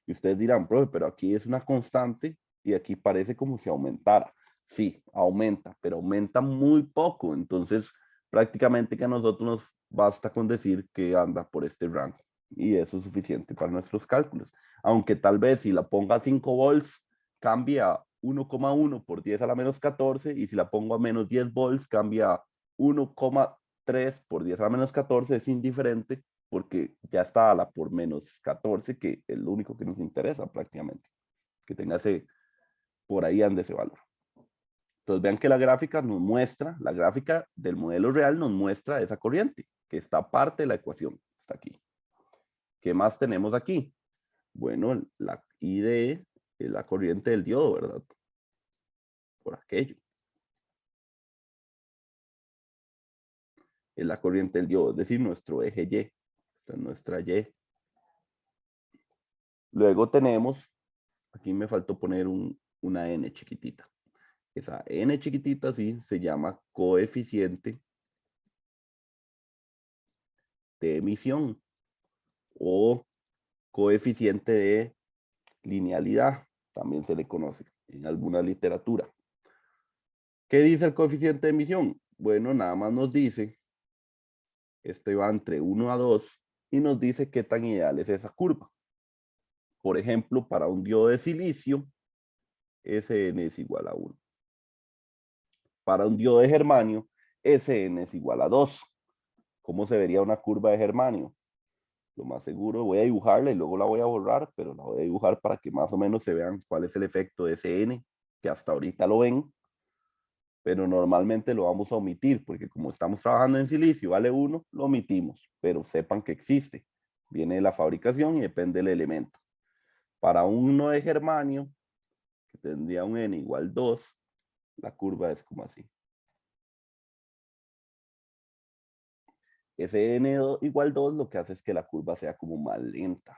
Y ustedes dirán, profe, pero aquí es una constante y aquí parece como si aumentara. Sí, aumenta, pero aumenta muy poco. Entonces, prácticamente que a nosotros nos basta con decir que anda por este rango. Y eso es suficiente para nuestros cálculos. Aunque tal vez si la ponga a 5 volts, cambia 1,1 por 10 a la menos 14, y si la pongo a menos 10 volts, cambia 1,3 por 10 a la menos 14, es indiferente porque ya está a la por menos 14, que es lo único que nos interesa prácticamente, que tenga ese, por ahí ande ese valor. Entonces vean que la gráfica nos muestra, la gráfica del modelo real nos muestra esa corriente, que está parte de la ecuación, está aquí. ¿Qué más tenemos aquí? Bueno, la ID es la corriente del diodo, ¿verdad? Por aquello. Es la corriente del diodo, es decir, nuestro eje Y. Esta es nuestra Y. Luego tenemos, aquí me faltó poner una N chiquitita. Esa N chiquitita sí se llama coeficiente de emisión o coeficiente de linealidad, también se le conoce en alguna literatura. ¿Qué dice el coeficiente de emisión? Bueno, nada más nos dice, este va entre 1 a 2 y nos dice qué tan ideal es esa curva. Por ejemplo, para un diodo de silicio, Sn es igual a 1. Para un diodo de germanio, Sn es igual a 2. ¿Cómo se vería una curva de germanio? Lo más seguro, voy a dibujarla y luego la voy a borrar, pero la voy a dibujar para que más o menos se vean cuál es el efecto de Sn, que hasta ahorita lo ven, pero normalmente lo vamos a omitir, porque como estamos trabajando en silicio, vale 1, lo omitimos, pero sepan que existe. Viene de la fabricación y depende del elemento. Para uno de germanio, que tendría un n igual 2, la curva es como así. Ese n igual 2 lo que hace es que la curva sea como más lenta.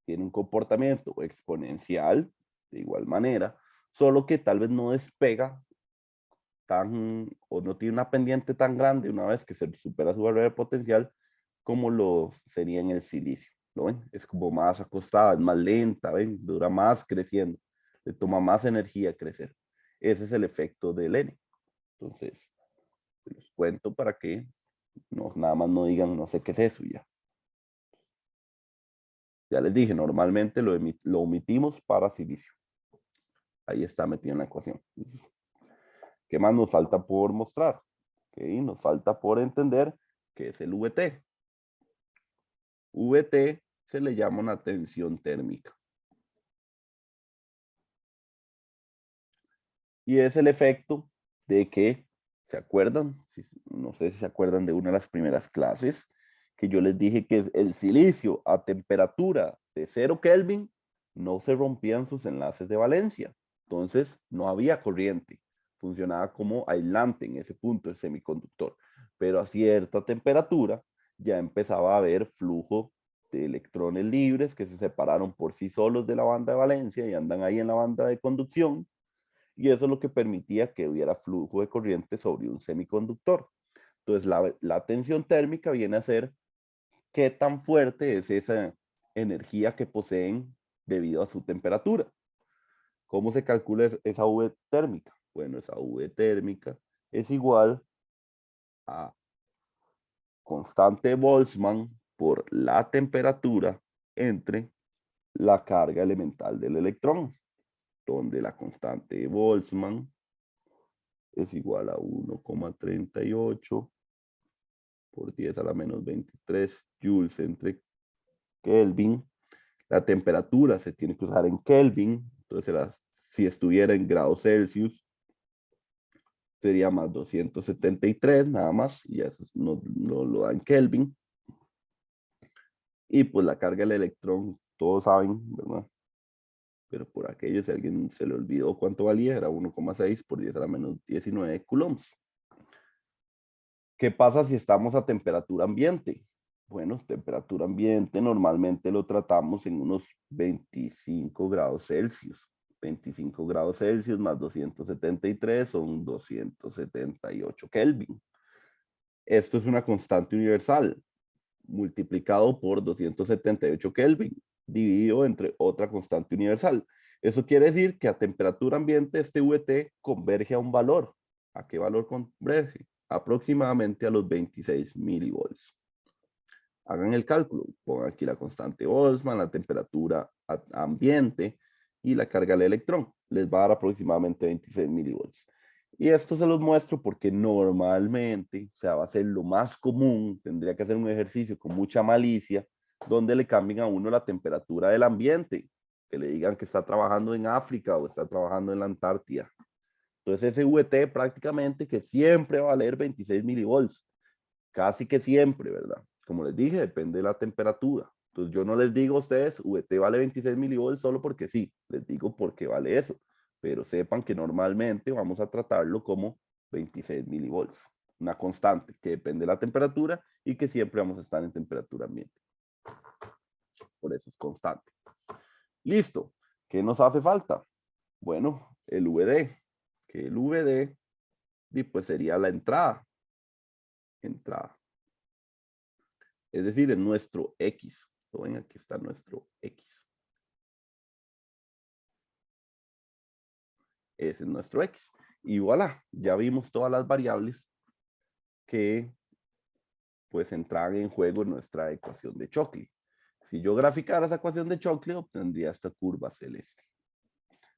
Tiene un comportamiento exponencial, de igual manera, solo que tal vez no despega tan, o no tiene una pendiente tan grande una vez que se supera su barrera potencial como lo sería en el silicio. ¿Lo ven? Es como más acostada, es más lenta, ¿ven? Dura más creciendo, le toma más energía crecer. Ese es el efecto del N. Entonces, los cuento para que no, nada más no digan no sé qué es eso y ya. Ya les dije, normalmente lo omitimos para silicio. Ahí está metido en la ecuación. ¿Qué más nos falta por mostrar? Okay, nos falta por entender qué es el VT. VT se le llama una tensión térmica. Y es el efecto de que, ¿se acuerdan? No sé si se acuerdan de una de las primeras clases, que yo les dije que el silicio a temperatura de 0 Kelvin no se rompían sus enlaces de valencia. Entonces, no había corriente. Funcionaba como aislante en ese punto el semiconductor. Pero a cierta temperatura ya empezaba a haber flujo de electrones libres que se separaron por sí solos de la banda de valencia y andan ahí en la banda de conducción, y eso es lo que permitía que hubiera flujo de corriente sobre un semiconductor. Entonces la tensión térmica viene a ser qué tan fuerte es esa energía que poseen debido a su temperatura. ¿Cómo se calcula esa V térmica? Bueno, esa V térmica es igual a constante Boltzmann por la temperatura entre la carga elemental del electrón, donde la constante Boltzmann es igual a 1,38 por 10 a la menos 23 joules entre Kelvin. La temperatura se tiene que usar en Kelvin, entonces si estuviera en grados Celsius sería más 273 nada más, y eso no lo da en Kelvin. Y pues la carga del electrón, todos saben, ¿verdad? Pero por aquello, si a alguien se le olvidó cuánto valía, era 1,6 por 10 a la menos 19 coulombs. ¿Qué pasa si estamos a temperatura ambiente? Bueno, temperatura ambiente normalmente lo tratamos en unos 25 grados Celsius. 25 grados Celsius más 273 son 278 Kelvin. Esto es una constante universal multiplicado por 278 Kelvin dividido entre otra constante universal. Eso quiere decir que a temperatura ambiente este VT converge a un valor. ¿A qué valor converge? Aproximadamente a los 26 milivolts. Hagan el cálculo, pongan aquí la constante Boltzmann, la temperatura ambiente y la carga del electrón. Les va a dar aproximadamente 26 milivolts. Y esto se los muestro porque normalmente, o sea, va a ser lo más común, tendría que hacer un ejercicio con mucha malicia, donde le cambien a uno la temperatura del ambiente, que le digan que está trabajando en África o está trabajando en la Antártida. Entonces ese VT prácticamente que siempre va a valer 26 milivolts, casi que siempre, ¿verdad? Como les dije, depende de la temperatura. Entonces yo no les digo a ustedes, VT vale 26 milivolts solo porque sí, les digo porque vale eso, pero sepan que normalmente vamos a tratarlo como 26 milivolts, una constante que depende de la temperatura y que siempre vamos a estar en temperatura ambiente. Por eso es constante. Listo. ¿Qué nos hace falta? Bueno, el VD, que el VD pues sería la entrada. Entrada. Es decir, es nuestro X. Ven, aquí está nuestro X. Ese es nuestro X. Y voilà, ya vimos todas las variables que pues entran en juego en nuestra ecuación de Chocli. Si yo graficara esa ecuación de Chocli, obtendría esta curva celeste.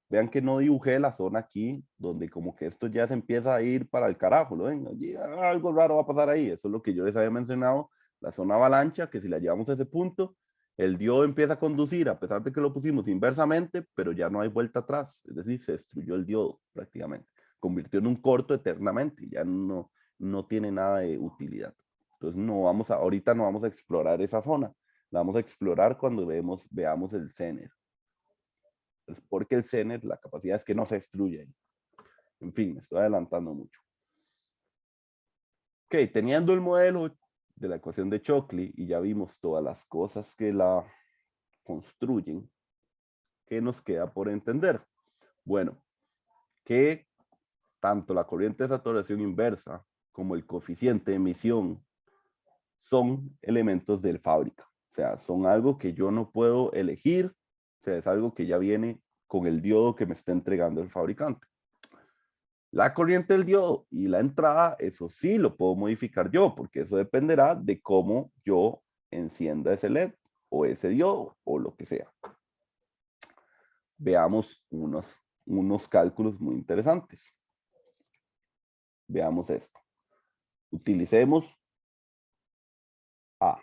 Vean que no dibujé la zona aquí, donde como que esto ya se empieza a ir para el carajo, ¿lo ven? Allí algo raro va a pasar ahí. Eso es lo que yo les había mencionado, la zona avalancha, que si la llevamos a ese punto, el diodo empieza a conducir, a pesar de que lo pusimos inversamente, pero ya no hay vuelta atrás. Es decir, se destruyó el diodo prácticamente. Convirtió en un corto eternamente, ya no tiene nada de utilidad. Entonces ahorita no vamos a explorar esa zona. La vamos a explorar cuando veamos el Zener. Pues porque el Zener, la capacidad es que no se destruye. En fin, me estoy adelantando mucho. Ok, teniendo el modelo de la ecuación de Chocli y ya vimos todas las cosas que la construyen, ¿qué nos queda por entender? Bueno, que tanto la corriente de saturación inversa como el coeficiente de emisión son elementos de fábrica. O sea, son algo que yo no puedo elegir. O sea, es algo que ya viene con el diodo que me está entregando el fabricante. La corriente del diodo y la entrada, eso sí lo puedo modificar yo, porque eso dependerá de cómo yo encienda ese LED o ese diodo o lo que sea. Veamos unos cálculos muy interesantes. Veamos esto. Utilicemos A.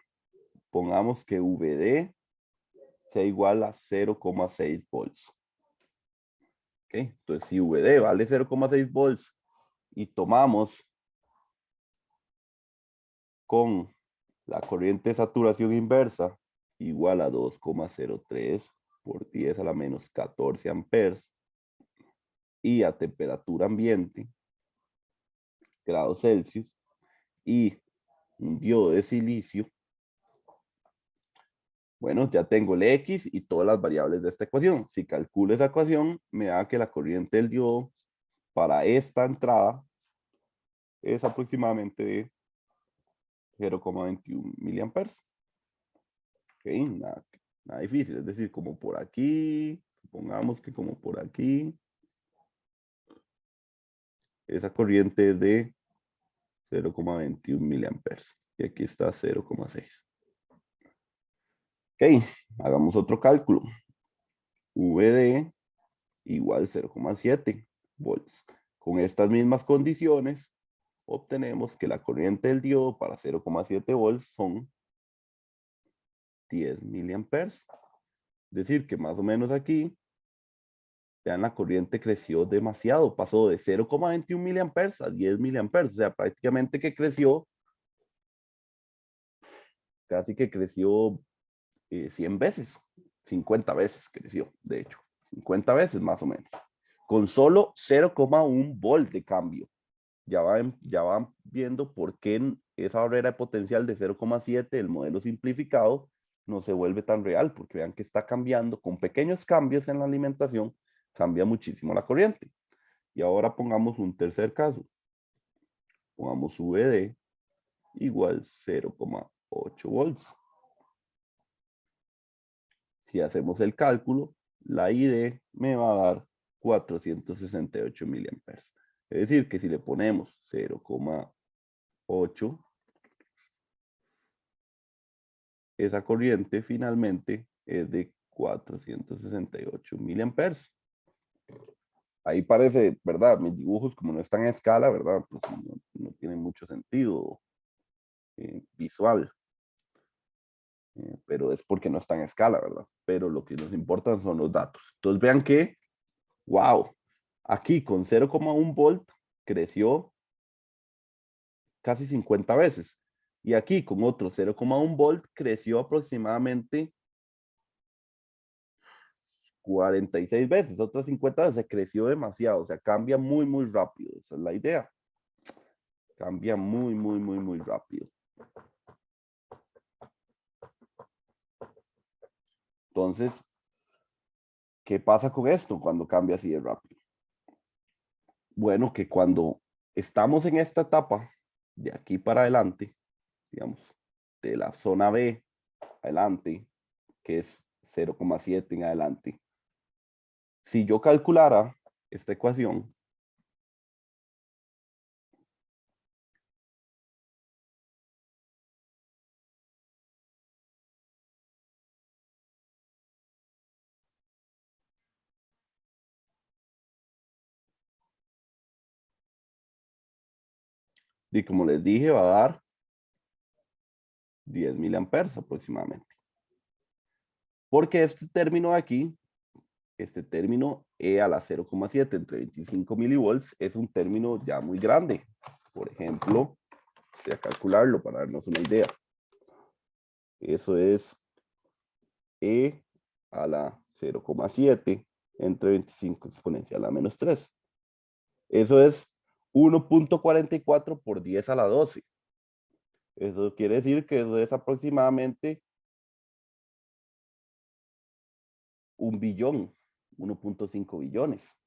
Pongamos que VD sea igual a 0,6 volts. ¿Okay? Entonces, si VD vale 0,6 volts y tomamos con la corriente de saturación inversa igual a 2,03 por 10 a la menos 14 amperes y a temperatura ambiente, grados Celsius, y un diodo de silicio, bueno, ya tengo el X y todas las variables de esta ecuación. Si calculo esa ecuación, me da que la corriente del diodo para esta entrada es aproximadamente de 0,21 miliamperes. Ok, nada difícil, es decir, como por aquí, supongamos que como por aquí, esa corriente es de 0,21 miliamperes. Y aquí está 0,6. Ok, hagamos otro cálculo. VD igual 0,7 volts. Con estas mismas condiciones, obtenemos que la corriente del diodo para 0,7 volts son 10 miliamperes. Es decir, que más o menos aquí, vean, la corriente creció demasiado. Pasó de 0,21 miliamperes a 10 miliamperes. O sea, prácticamente que creció, casi que creció 100 veces. 50 veces creció, de hecho. 50 veces más o menos. Con solo 0,1 volt de cambio. Ya van viendo por qué esa barrera de potencial de 0,7, el modelo simplificado, no se vuelve tan real, porque vean que está cambiando, con pequeños cambios en la alimentación, cambia muchísimo la corriente. Y ahora pongamos un tercer caso. Pongamos VD igual 0,8 volts. Si hacemos el cálculo, la ID me va a dar 468 miliamperes. Es decir, que si le ponemos 0,8 esa corriente finalmente es de 468 miliamperes. Ahí parece, ¿verdad? Mis dibujos, como no están a escala, ¿verdad? Pues no tienen mucho sentido visual. Pero es porque no están a escala, ¿verdad? Pero lo que nos importa son los datos. Entonces vean que, wow, aquí con 0,1 volt creció casi 50 veces. Y aquí con otro 0,1 volt creció aproximadamente 46 veces, otras 50 veces, creció demasiado, o sea, cambia muy, muy rápido, esa es la idea. Cambia muy, muy, muy, muy rápido. Entonces, ¿qué pasa con esto cuando cambia así de rápido? Bueno, que cuando estamos en esta etapa, de aquí para adelante, digamos, de la zona B adelante, que es 0,7 en adelante, si yo calculara esta ecuación, y como les dije, va a dar 10 miliamperes aproximadamente. Porque este término de aquí, este término E a la 0,7 entre 25 milivolts, es un término ya muy grande. Por ejemplo, voy a calcularlo para darnos una idea. Eso es E a la 0,7 entre 25 exponencial a menos 3. Eso es 1.44 por 10 a la 12. Eso quiere decir que eso es aproximadamente un billón, 1.5 billones,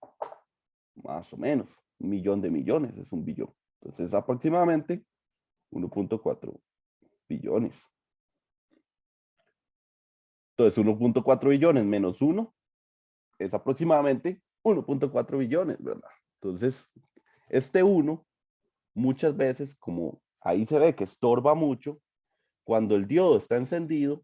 más o menos. Un millón de millones es un billón. Entonces, aproximadamente 1.4 billones. Entonces, 1.4 billones menos 1 es aproximadamente 1.4 billones, ¿verdad? Entonces, este 1 muchas veces, como ahí se ve que estorba mucho, cuando el diodo está encendido,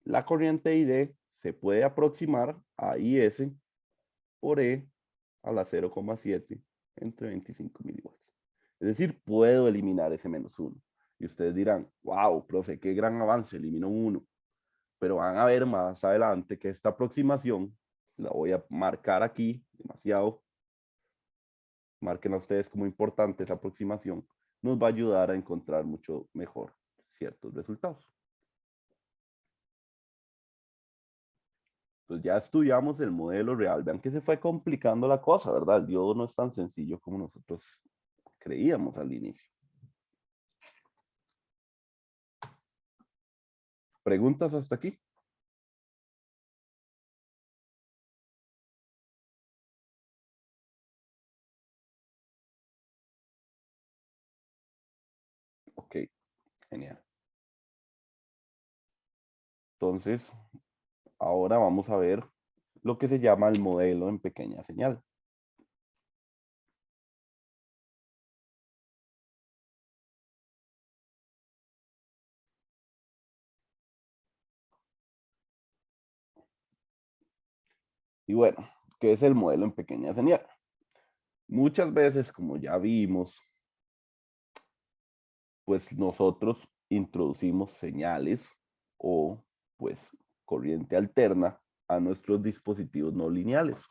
la corriente ID se puede aproximar a IS por E a la 0,7 entre 25 milivolts. Es decir, puedo eliminar ese menos 1. Y ustedes dirán, wow, profe, qué gran avance, eliminó 1. Pero van a ver más adelante que esta aproximación, la voy a marcar aquí, demasiado, marquen a ustedes como importante esa aproximación, nos va a ayudar a encontrar mucho mejor ciertos resultados. Entonces ya estudiamos el modelo real. Vean que se fue complicando la cosa, ¿verdad? El diodo no es tan sencillo como nosotros creíamos al inicio. ¿Preguntas hasta aquí? Ok, genial. Entonces, ahora vamos a ver lo que se llama el modelo en pequeña señal. Y bueno, ¿qué es el modelo en pequeña señal? Muchas veces, como ya vimos, pues nosotros introducimos señales o pues corriente alterna a nuestros dispositivos no lineales,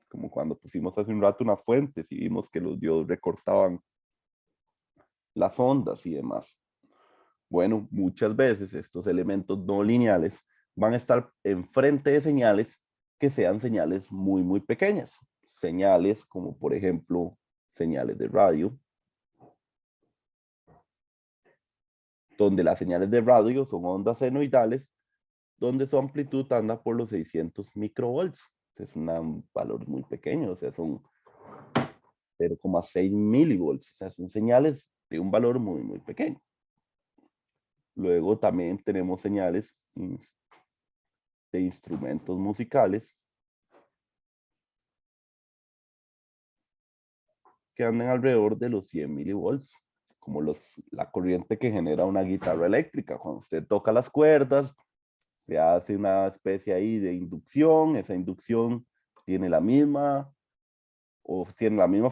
como cuando pusimos hace un rato unas fuentes y vimos que los diodos recortaban las ondas y demás. Bueno, muchas veces estos elementos no lineales van a estar enfrente de señales que sean señales muy, muy pequeñas. Señales como, por ejemplo, señales de radio, donde las señales de radio son ondas senoidales, donde su amplitud anda por los 600 microvolts. Es un valor muy pequeño, o sea, son 0,6 milivolts, o sea, son señales de un valor muy, muy pequeño. Luego también tenemos señales de instrumentos musicales, que andan alrededor de los 100 milivolts, como la corriente que genera una guitarra eléctrica. Cuando usted toca las cuerdas, se hace una especie ahí de inducción, esa inducción tiene la misma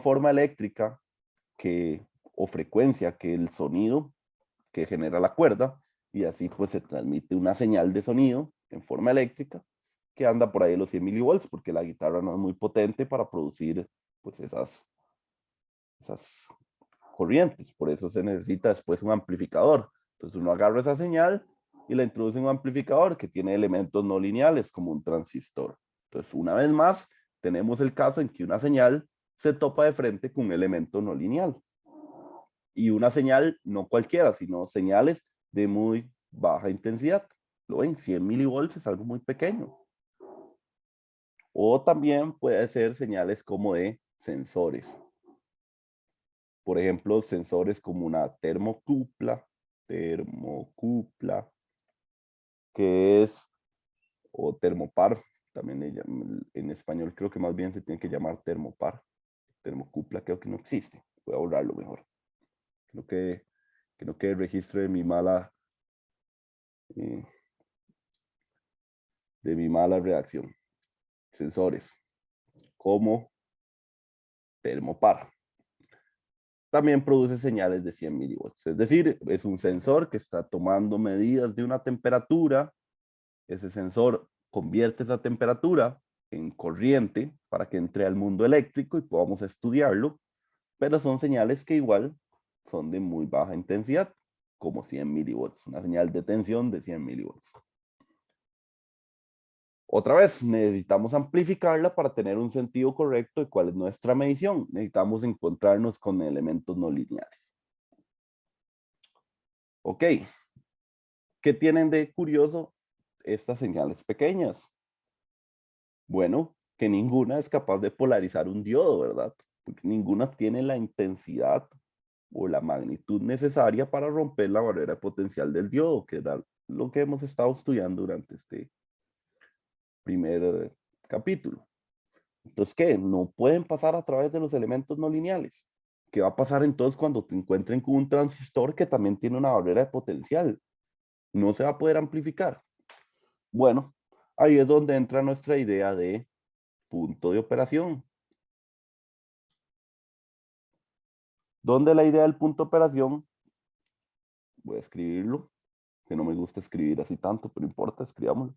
forma eléctrica o frecuencia que el sonido que genera la cuerda, y así pues se transmite una señal de sonido en forma eléctrica que anda por ahí de los 100 milivolts, porque la guitarra no es muy potente para producir pues esas corrientes. Por eso se necesita después un amplificador. Entonces uno agarra esa señal y la introduce en un amplificador que tiene elementos no lineales como un transistor. Entonces, una vez más, tenemos el caso en que una señal se topa de frente con un elemento no lineal. Y una señal no cualquiera, sino señales de muy baja intensidad. Lo ven, 100 milivolts es algo muy pequeño. O también puede ser señales como de sensores. Por ejemplo, sensores como una termocupla, que es, o termopar, también en español creo que más bien se tiene que llamar termopar. Termocupla creo que no existe. Voy a borrarlo mejor. Que no quede registro de eh, mi mala redacción. Sensores como termopar. También produce señales de 100 milivolts. Es decir, es un sensor que está tomando medidas de una temperatura. Ese sensor convierte esa temperatura en corriente para que entre al mundo eléctrico y podamos estudiarlo, pero son señales que igual son de muy baja intensidad, como 100 milivolts, una señal de tensión de 100 milivolts. Otra vez, necesitamos amplificarla para tener un sentido correcto de cuál es nuestra medición. Necesitamos encontrarnos con elementos no lineales. Ok, ¿qué tienen de curioso estas señales pequeñas? Bueno, que ninguna es capaz de polarizar un diodo, ¿verdad? Porque ninguna tiene la intensidad o la magnitud necesaria para romper la barrera potencial del diodo, que era lo que hemos estado estudiando durante este primer capítulo. Entonces, ¿qué? No pueden pasar a través de los elementos no lineales. ¿Qué va a pasar entonces cuando te encuentren con un transistor que también tiene una barrera de potencial? No se va a poder amplificar. Bueno, ahí es donde entra nuestra idea de punto de operación. Donde la idea del punto de operación, voy a escribirlo, que no me gusta escribir así tanto, pero importa, escribámoslo.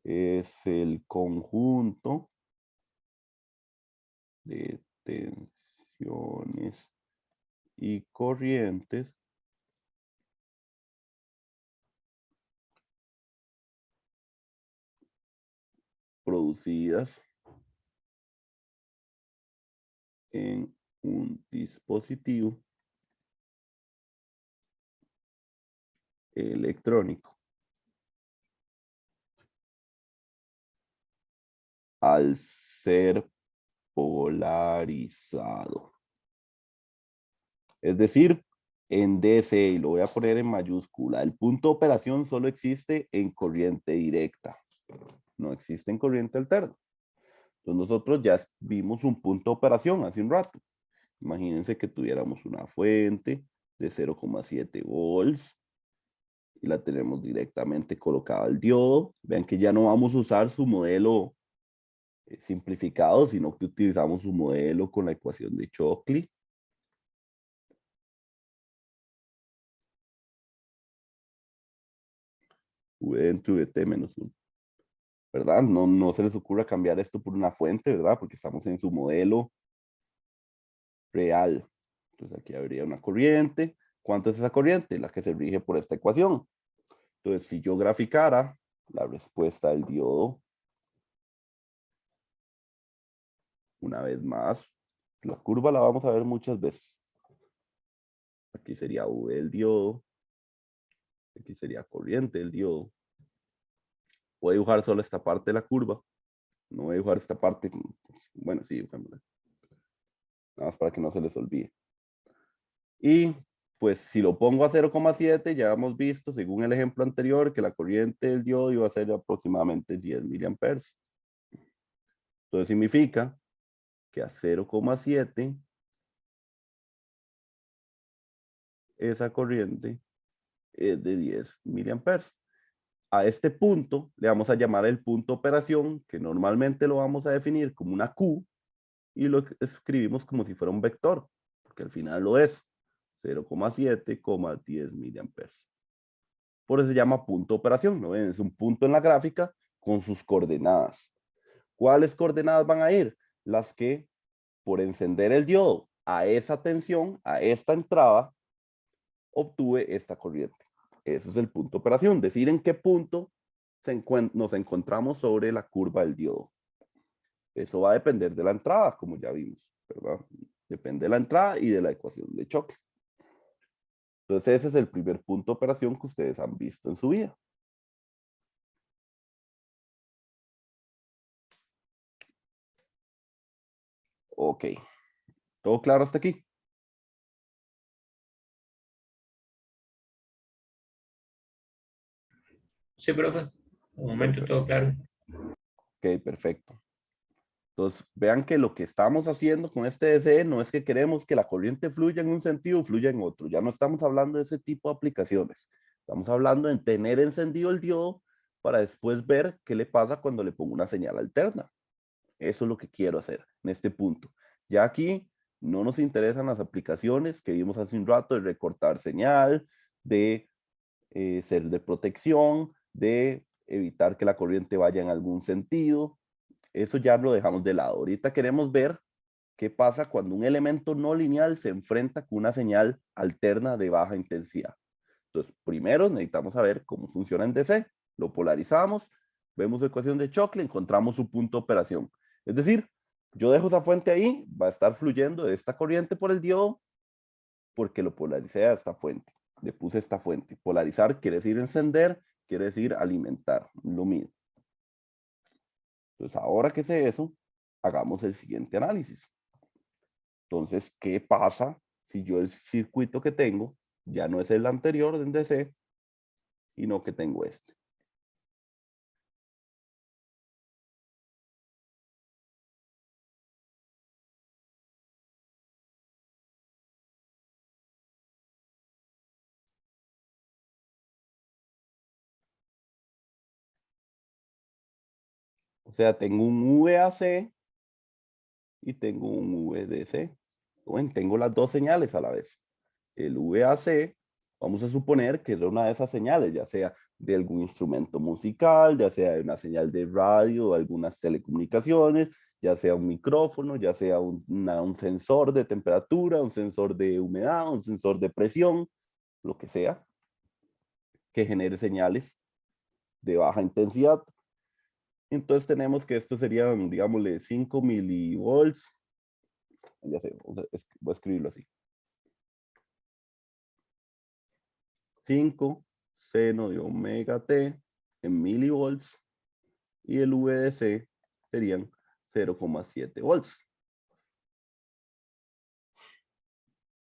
Es el conjunto de tensiones y corrientes producidas en un dispositivo electrónico al ser polarizado. Es decir, en DC, y lo voy a poner en mayúscula, el punto de operación solo existe en corriente directa, no existe en corriente alterna. Entonces nosotros ya vimos un punto de operación hace un rato. Imagínense que tuviéramos una fuente de 0,7 volts y la tenemos directamente colocada al diodo. Vean que ya no vamos a usar su modelo simplificado, sino que utilizamos su modelo con la ecuación de Shockley. V dentro de T menos 1. ¿Verdad? No se les ocurra cambiar esto por una fuente, ¿verdad? Porque estamos en su modelo real. Entonces aquí habría una corriente. ¿Cuánto es esa corriente? La que se rige por esta ecuación. Entonces, si yo graficara la respuesta del diodo, una vez más, la curva la vamos a ver muchas veces. Aquí sería V del diodo. Aquí sería corriente del diodo. Voy a dibujar solo esta parte de la curva. No voy a dibujar esta parte. Bueno, sí, nada más para que no se les olvide. Y pues si lo pongo a 0,7, ya hemos visto, según el ejemplo anterior, que la corriente del diodo iba a ser aproximadamente 10 miliamperes. Entonces significa que a 0,7 esa corriente es de 10 miliamperes. A este punto le vamos a llamar el punto de operación, que normalmente lo vamos a definir como una Q, y lo escribimos como si fuera un vector, porque al final lo es, 0,7,10 miliamperes. Por eso se llama punto de operación, ¿no ven? Es un punto en la gráfica con sus coordenadas. ¿Cuáles coordenadas van a ir? Las que, por encender el diodo a esa tensión, a esta entrada, obtuve esta corriente. Ese es el punto de operación, decir en qué punto nos encontramos sobre la curva del diodo. Eso va a depender de la entrada, como ya vimos, ¿verdad? Depende de la entrada y de la ecuación de choque. Entonces ese es el primer punto de operación que ustedes han visto en su vida. Ok, ¿todo claro hasta aquí? Sí, profe. De momento Perfecto. todo claro. Ok, perfecto. Entonces, vean que lo que estamos haciendo con este DCE no es que queremos que la corriente fluya en un sentido o fluya en otro. Ya no estamos hablando de ese tipo de aplicaciones. Estamos hablando de tener encendido el diodo para después ver qué le pasa cuando le pongo una señal alterna. Eso es lo que quiero hacer en este punto. Ya aquí no nos interesan las aplicaciones que vimos hace un rato de recortar señal, de ser de protección, de evitar que la corriente vaya en algún sentido. Eso ya lo dejamos de lado. Ahorita queremos ver qué pasa cuando un elemento no lineal se enfrenta con una señal alterna de baja intensidad. Entonces, primero necesitamos saber cómo funciona en DC. Lo polarizamos, vemos su ecuación de Chocle, encontramos su punto de operación. Es decir, yo dejo esa fuente ahí, va a estar fluyendo esta corriente por el diodo porque lo polaricé a esta fuente. Le puse esta fuente. Polarizar quiere decir encender, quiere decir alimentar, lo mismo. Entonces, ahora que sé eso, hagamos el siguiente análisis. Entonces, ¿qué pasa si yo el circuito que tengo ya no es el anterior del DC, sino que tengo este? O sea, tengo un VAC y tengo un VDC. Bueno, tengo las dos señales a la vez. El VAC, vamos a suponer que es una de esas señales, ya sea de algún instrumento musical, ya sea de una señal de radio, algunas telecomunicaciones, ya sea un micrófono, ya sea un sensor de temperatura, un sensor de humedad, un sensor de presión, lo que sea, que genere señales de baja intensidad. Entonces tenemos que esto serían, digámosle, 5 milivolts. Ya sé, voy a escribirlo así. 5 seno de omega t en milivolts y el VDC serían 0,7 volts.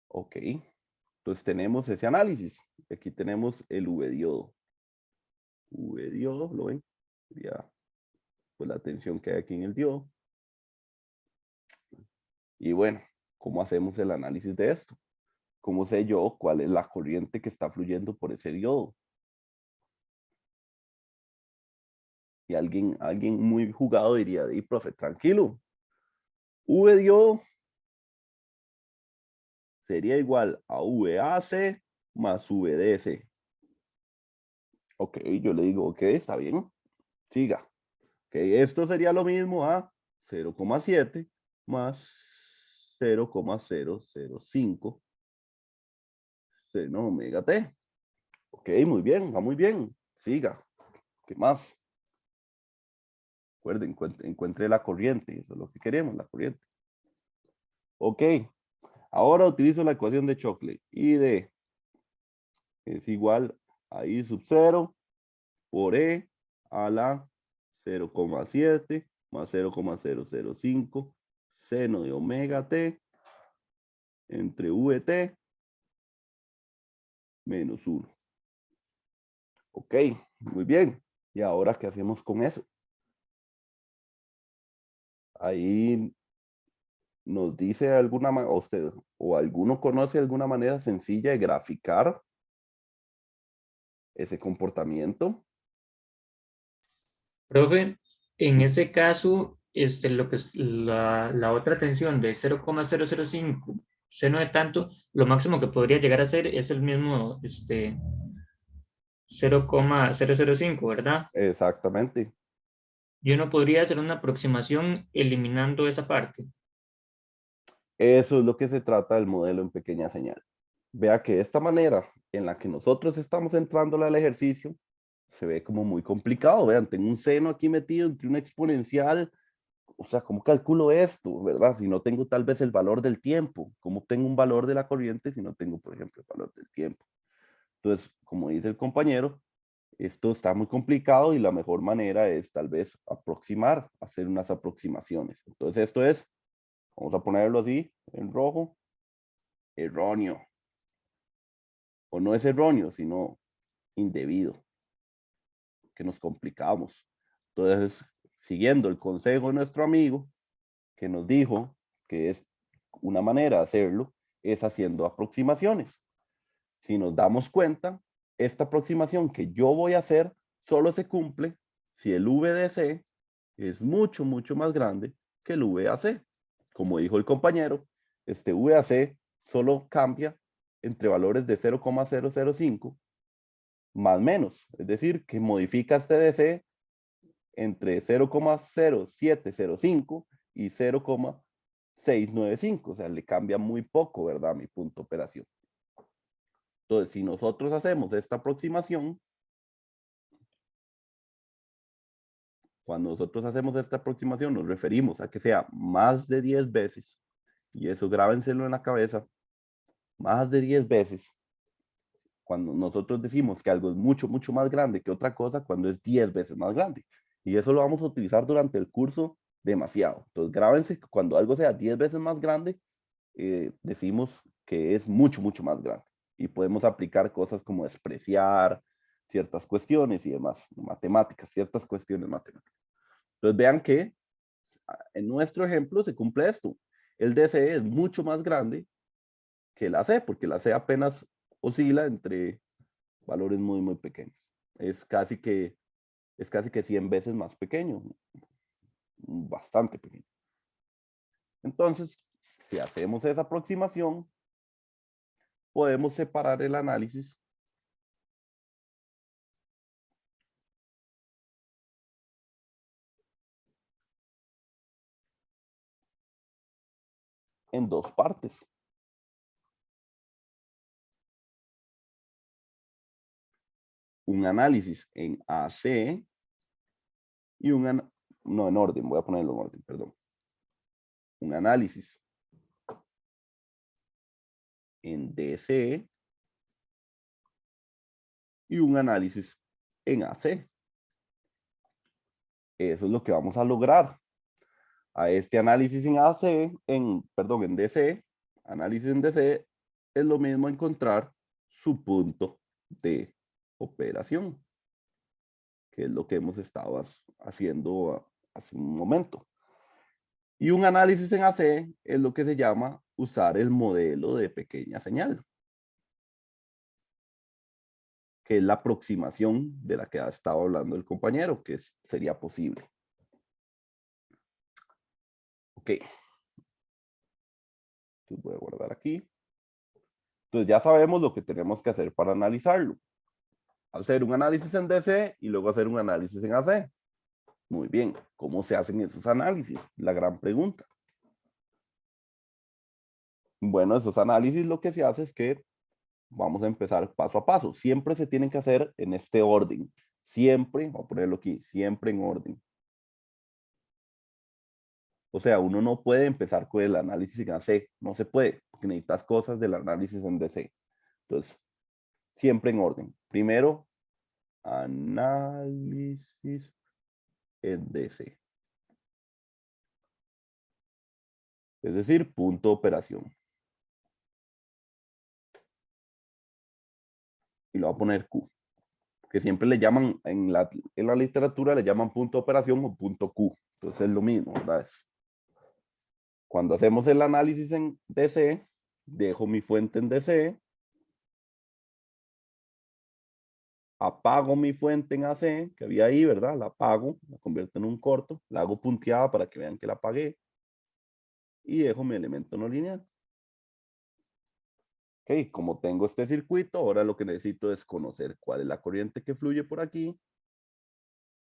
Ok, entonces tenemos ese análisis. Aquí tenemos el V-diodo. V-diodo, ¿lo ven? Sería pues la tensión que hay aquí en el diodo. Y bueno, ¿cómo hacemos el análisis de esto? ¿Cómo sé yo cuál es la corriente que está fluyendo por ese diodo? Y alguien muy jugado diría, profe, tranquilo. V-diodo sería igual a VAC más VDC. Ok, yo le digo, ok, está bien, siga. Ok, esto sería lo mismo a 0,7 más 0,005 seno omega t. Ok, muy bien, va muy bien. Siga. ¿Qué más? Recuerden, encuentre la corriente. Eso es lo que queremos, la corriente. Ok, ahora utilizo la ecuación de Chocle. I de es igual a I sub 0 por E a la 0,7 más 0,005 seno de omega t entre Vt menos 1. Ok, muy bien. ¿Y ahora qué hacemos con eso? Ahí nos dice alguna manera, usted o alguno conoce alguna manera sencilla de graficar ese comportamiento. Profe, en ese caso, lo que es la otra tensión de 0,005 seno de tanto, lo máximo que podría llegar a ser es el mismo 0,005, ¿verdad? Exactamente. Yo no podría hacer una aproximación eliminando esa parte. Eso es lo que se trata del modelo en pequeña señal. Vea que esta manera en la que nosotros estamos entrando al ejercicio se ve como muy complicado. Vean, tengo un seno aquí metido entre una exponencial. O sea, ¿cómo calculo esto, verdad? Si no tengo tal vez el valor del tiempo. ¿Cómo tengo un valor de la corriente si no tengo, por ejemplo, el valor del tiempo? Entonces, como dice el compañero, esto está muy complicado y la mejor manera es tal vez aproximar, hacer unas aproximaciones. Entonces, esto es, vamos a ponerlo así, en rojo, erróneo. O no es erróneo, sino indebido, que nos complicamos. Entonces, siguiendo el consejo de nuestro amigo, que nos dijo que es una manera de hacerlo, es haciendo aproximaciones. Si nos damos cuenta, esta aproximación que yo voy a hacer solo se cumple si el VDC es mucho, mucho más grande que el VAC. Como dijo el compañero, este VAC solo cambia entre valores de 0,005 más menos, es decir, que modifica este DC entre 0,0705 y 0,695, o sea, le cambia muy poco, ¿verdad? Mi punto de operación. Entonces, si nosotros hacemos esta aproximación, cuando nosotros hacemos esta aproximación nos referimos a que sea más de 10 veces, y eso grábenselo en la cabeza, más de 10 veces, cuando nosotros decimos que algo es mucho, mucho más grande que otra cosa, cuando es 10 veces más grande. Y eso lo vamos a utilizar durante el curso demasiado. Entonces, grábense que cuando algo sea 10 veces más grande, decimos que es mucho, mucho más grande. Y podemos aplicar cosas como despreciar ciertas cuestiones y demás, matemáticas, ciertas cuestiones matemáticas. Entonces, vean que en nuestro ejemplo se cumple esto. El DC es mucho más grande que la C, porque la C apenas oscila entre valores muy, muy pequeños. Es casi que, es casi que 100 veces más pequeño, bastante pequeño. Entonces, si hacemos esa aproximación, podemos separar el análisis en dos partes. Un análisis en AC y no en orden, voy a ponerlo en orden, perdón. Un análisis en DC y un análisis en AC. Eso es lo que vamos a lograr. A este análisis en AC, perdón, en DC, análisis en DC, es lo mismo encontrar su punto de operación, que es lo que hemos estado haciendo hace un momento. Y un análisis en AC es lo que se llama usar el modelo de pequeña señal, que es la aproximación de la que ha estado hablando el compañero, que sería posible. Ok. Entonces voy a guardar aquí. Entonces ya sabemos lo que tenemos que hacer para analizarlo. Hacer un análisis en DC y luego hacer un análisis en AC. Muy bien, ¿cómo se hacen esos análisis? La gran pregunta. Bueno, esos análisis lo que se hace es que vamos a empezar paso a paso. Siempre se tienen que hacer en este orden. Siempre, voy a ponerlo aquí, siempre en orden. O sea, uno no puede empezar con el análisis en AC. No se puede, porque necesitas cosas del análisis en DC. Entonces, siempre en orden. Primero, análisis en DC. Es decir, punto de operación. Y lo voy a poner Q. Que siempre le llaman, en la literatura le llaman punto de operación o punto Q. Entonces es lo mismo, ¿verdad? Cuando hacemos el análisis en DC, dejo mi fuente en DC, apago mi fuente en AC, que había ahí, ¿verdad? La apago, la convierto en un corto, la hago punteada para que vean que la apagué, y dejo mi elemento no lineal. Ok, como tengo este circuito, ahora lo que necesito es conocer cuál es la corriente que fluye por aquí,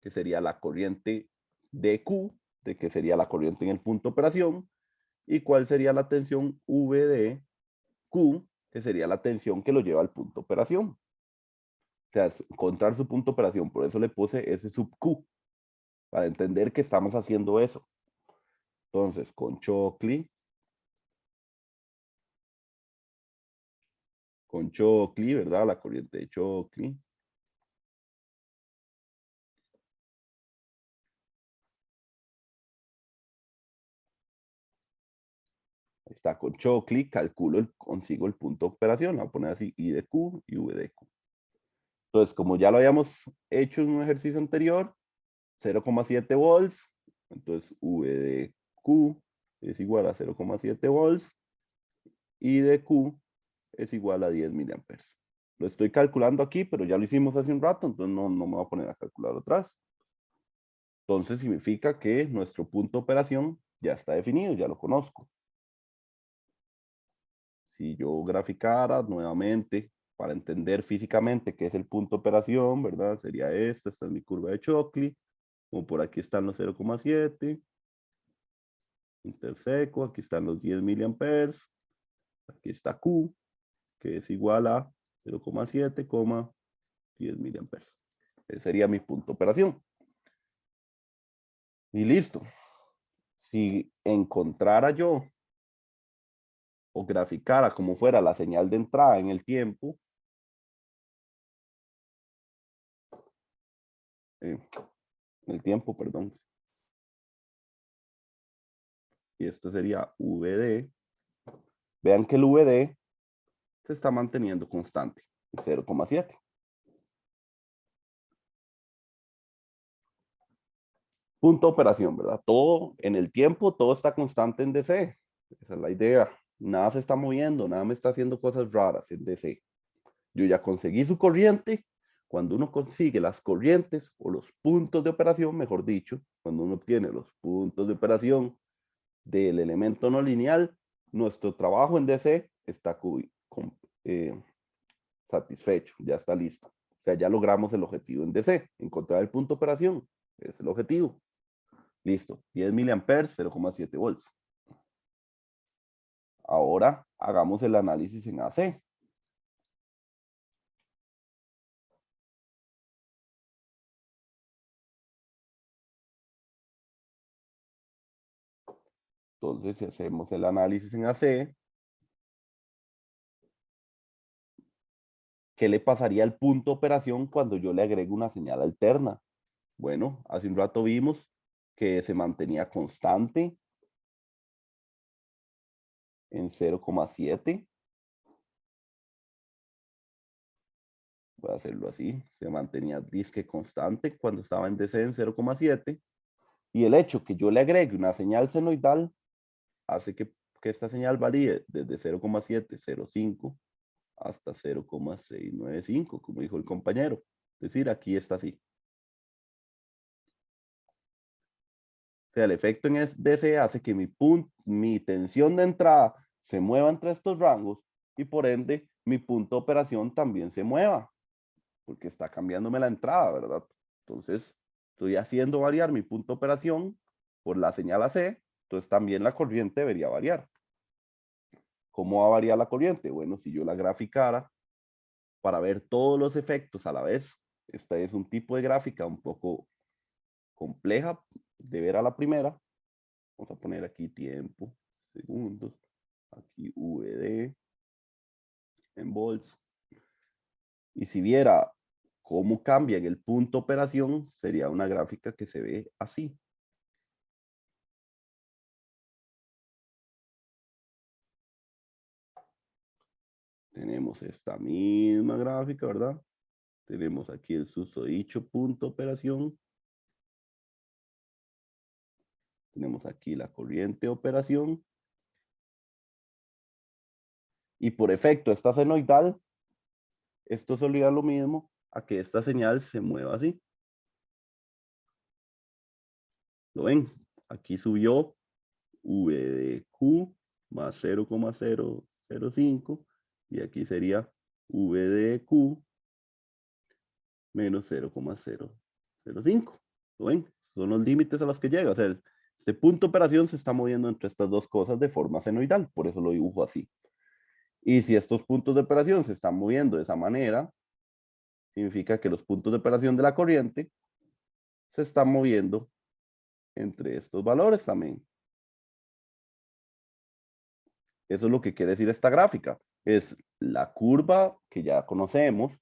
que sería la corriente DQ, de que sería la corriente en el punto de operación, y cuál sería la tensión VDQ, que sería la tensión que lo lleva al punto de operación. O sea, es encontrar su punto de operación, por eso le puse ese sub Q, para entender que estamos haciendo eso. Entonces, con Chocli, ¿verdad? La corriente de Chocli. Ahí está, con Chocli, calculo, consigo el punto de operación. Lo voy a poner así, I de Q y V de Q. Entonces, como ya lo habíamos hecho en un ejercicio anterior, 0,7 volts. Entonces, V de Q es igual a 0,7 volts. Y de Q es igual a 10 miliamperes. Lo estoy calculando aquí, pero ya lo hicimos hace un rato, entonces no me voy a poner a calcular atrás. Entonces significa que nuestro punto de operación ya está definido, ya lo conozco. Si yo graficara nuevamente para entender físicamente qué es el punto de operación, ¿verdad? Sería esta es mi curva de Chocli, como por aquí están los 0,7, interseco, aquí están los 10 miliamperes, aquí está Q, que es igual a 0,7, 10 miliamperes. Ese sería mi punto de operación. Y listo. Si encontrara yo o graficara como fuera la señal de entrada en el tiempo, perdón. Y esto sería VD. Vean que el VD se está manteniendo constante, 0,7. Punto de operación, ¿verdad? Todo en el tiempo, todo está constante en DC. Esa es la idea. Nada se está moviendo, nada me está haciendo cosas raras en DC. Yo ya conseguí su corriente. Cuando uno consigue las corrientes o los puntos de operación, mejor dicho, cuando uno obtiene los puntos de operación del elemento no lineal, nuestro trabajo en DC está eh, satisfecho, ya está listo. O sea, ya logramos el objetivo en DC, encontrar el punto de operación, es el objetivo. Listo, 10 miliamperes, 0,7 volts. Ahora hagamos el análisis en AC. Entonces, si hacemos el análisis en AC, ¿qué le pasaría al punto de operación cuando yo le agrego una señal alterna? Bueno, hace un rato vimos que se mantenía constante en 0,7. Voy a hacerlo así. Se mantenía disque constante cuando estaba en DC en 0,7. Y el hecho que yo le agregue una señal senoidal hace que esta señal varíe desde 0,705 hasta 0,695, como dijo el compañero. Es decir, aquí está así. O sea, el efecto en DC hace que mi tensión de entrada se mueva entre estos rangos y por ende mi punto de operación también se mueva, porque está cambiándome la entrada, ¿verdad? Entonces, estoy haciendo variar mi punto de operación por la señal AC, entonces también la corriente debería variar. ¿Cómo va a variar la corriente? Bueno, si yo la graficara para ver todos los efectos a la vez, esta es un tipo de gráfica un poco compleja de ver a la primera. Vamos a poner aquí tiempo, segundos, aquí VD en volts. Y si viera cómo cambia en el punto operación, sería una gráfica que se ve así. Tenemos esta misma gráfica, ¿verdad? Tenemos aquí el susodicho punto operación. Tenemos aquí la corriente de operación. Y por efecto esta senoidal, esto sería lo mismo a que esta señal se mueva así. ¿Lo ven? Aquí subió V de Q más 0,005 y aquí sería V de Q menos 0,005. ¿Lo ven? Son los límites a los que llega. O sea, este punto de operación se está moviendo entre estas dos cosas de forma senoidal, por eso lo dibujo así. Y si estos puntos de operación se están moviendo de esa manera, significa que los puntos de operación de la corriente se están moviendo entre estos valores también. Eso es lo que quiere decir esta gráfica. Es la curva que ya conocemos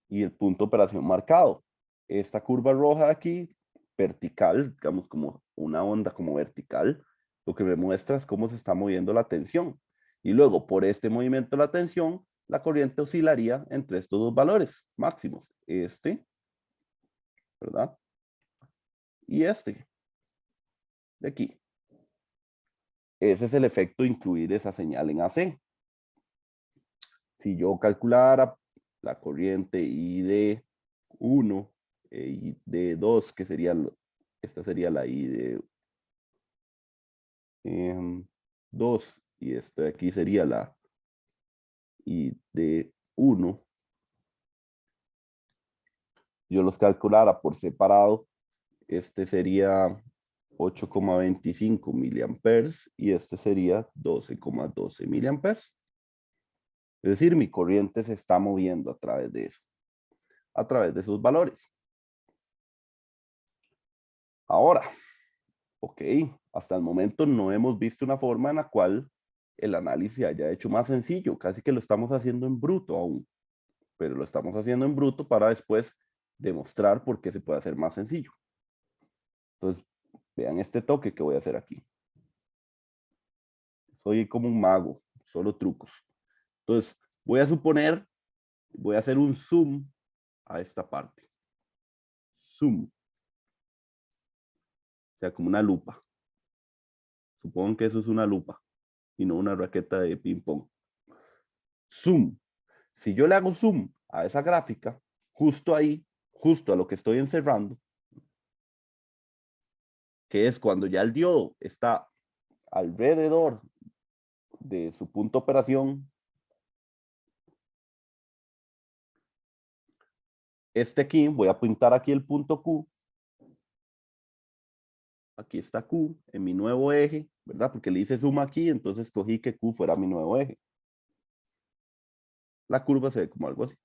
y el punto de operación marcado. Esta curva roja aquí, vertical, digamos como una onda como vertical, lo que me muestra es cómo se está moviendo la tensión. Y luego, por este movimiento de la tensión, la corriente oscilaría entre estos dos valores máximos. Este, ¿verdad? Y este, de aquí. Ese es el efecto de incluir esa señal en AC. Si yo calculara la corriente I de 1 e I de 2, que sería, esta sería la I de 2 y esta de aquí sería la I de 1, yo los calculara por separado, este sería 8,25 miliamperes y este sería 12,12 miliamperes. Es decir, mi corriente se está moviendo a través de eso, a través de esos valores. Ahora, ok, hasta el momento no hemos visto una forma en la cual el análisis se haya hecho más sencillo, casi que lo estamos haciendo en bruto aún, pero lo estamos haciendo en bruto para después demostrar por qué se puede hacer más sencillo. Entonces, vean este toque que voy a hacer aquí. Soy como un mago, solo trucos. Entonces, voy a suponer, voy a hacer un zoom a esta parte. Zoom. O sea, como una lupa. Supongo que eso es una lupa y no una raqueta de ping pong. Zoom. Si yo le hago zoom a esa gráfica, justo ahí, justo a lo que estoy encerrando, que es cuando ya el diodo está alrededor de su punto de operación, aquí, voy a pintar aquí el punto Q. Aquí está Q en mi nuevo eje, ¿verdad? Porque le hice zoom aquí, entonces cogí que Q fuera mi nuevo eje. La curva se ve como algo así.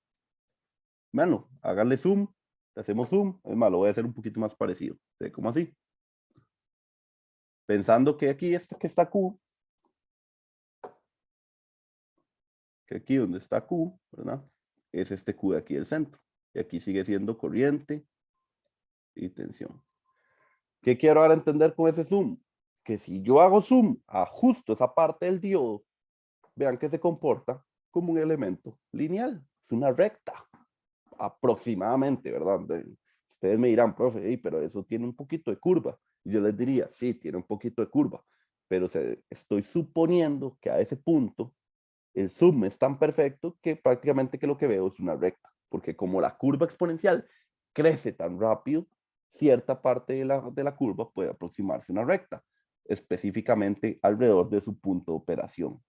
Bueno, háganle zoom, le hacemos zoom, es más, lo voy a hacer un poquito más parecido, se ve como así. Pensando que aquí que está Q, que aquí donde está Q, ¿verdad? Es este Q de aquí del centro. Y aquí sigue siendo corriente y tensión. ¿Qué quiero ahora entender con ese zoom? Que si yo hago zoom a justo esa parte del diodo, vean que se comporta como un elemento lineal. Es una recta, aproximadamente, ¿verdad? Ustedes me dirán, profe, hey, pero eso tiene un poquito de curva. Y yo les diría, sí, tiene un poquito de curva, pero estoy suponiendo que a ese punto el zoom es tan perfecto que prácticamente que lo que veo es una recta, porque como la curva exponencial crece tan rápido, cierta parte de la curva puede aproximarse a una recta, específicamente alrededor de su punto de operación.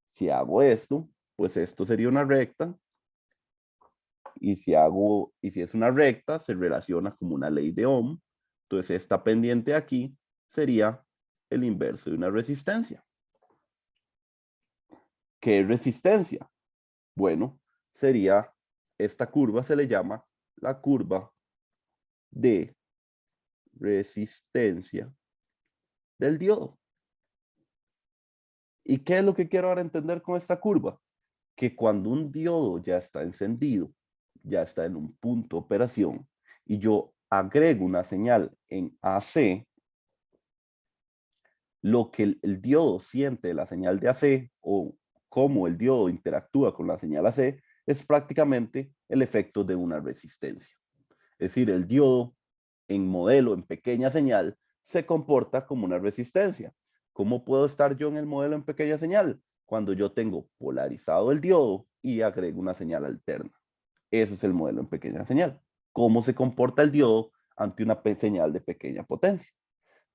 Si hago esto, pues esto sería una recta, y si es una recta, se relaciona como una ley de Ohm, entonces esta pendiente aquí sería el inverso de una resistencia. ¿Qué es resistencia? Bueno, sería, esta curva se le llama la curva de resistencia del diodo. ¿Y qué es lo que quiero ahora entender con esta curva? Que cuando un diodo ya está encendido, ya está en un punto de operación, y yo agrego una señal en AC, lo que el diodo siente de la señal de AC o cómo el diodo interactúa con la señal AC es prácticamente el efecto de una resistencia. Es decir, el diodo en modelo, en pequeña señal, se comporta como una resistencia. ¿Cómo puedo estar yo en el modelo en pequeña señal? Cuando yo tengo polarizado el diodo y agrego una señal alterna. Eso es el modelo en pequeña señal. ¿Cómo se comporta el diodo ante una señal de pequeña potencia?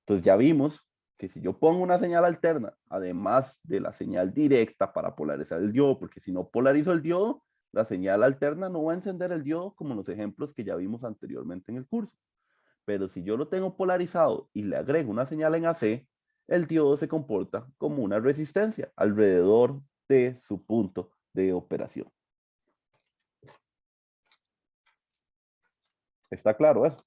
Entonces ya vimos que si yo pongo una señal alterna, además de la señal directa para polarizar el diodo, porque si no polarizo el diodo, la señal alterna no va a encender el diodo como en los ejemplos que ya vimos anteriormente en el curso. Pero si yo lo tengo polarizado y le agrego una señal en AC, el diodo se comporta como una resistencia alrededor de su punto de operación. ¿Está claro eso?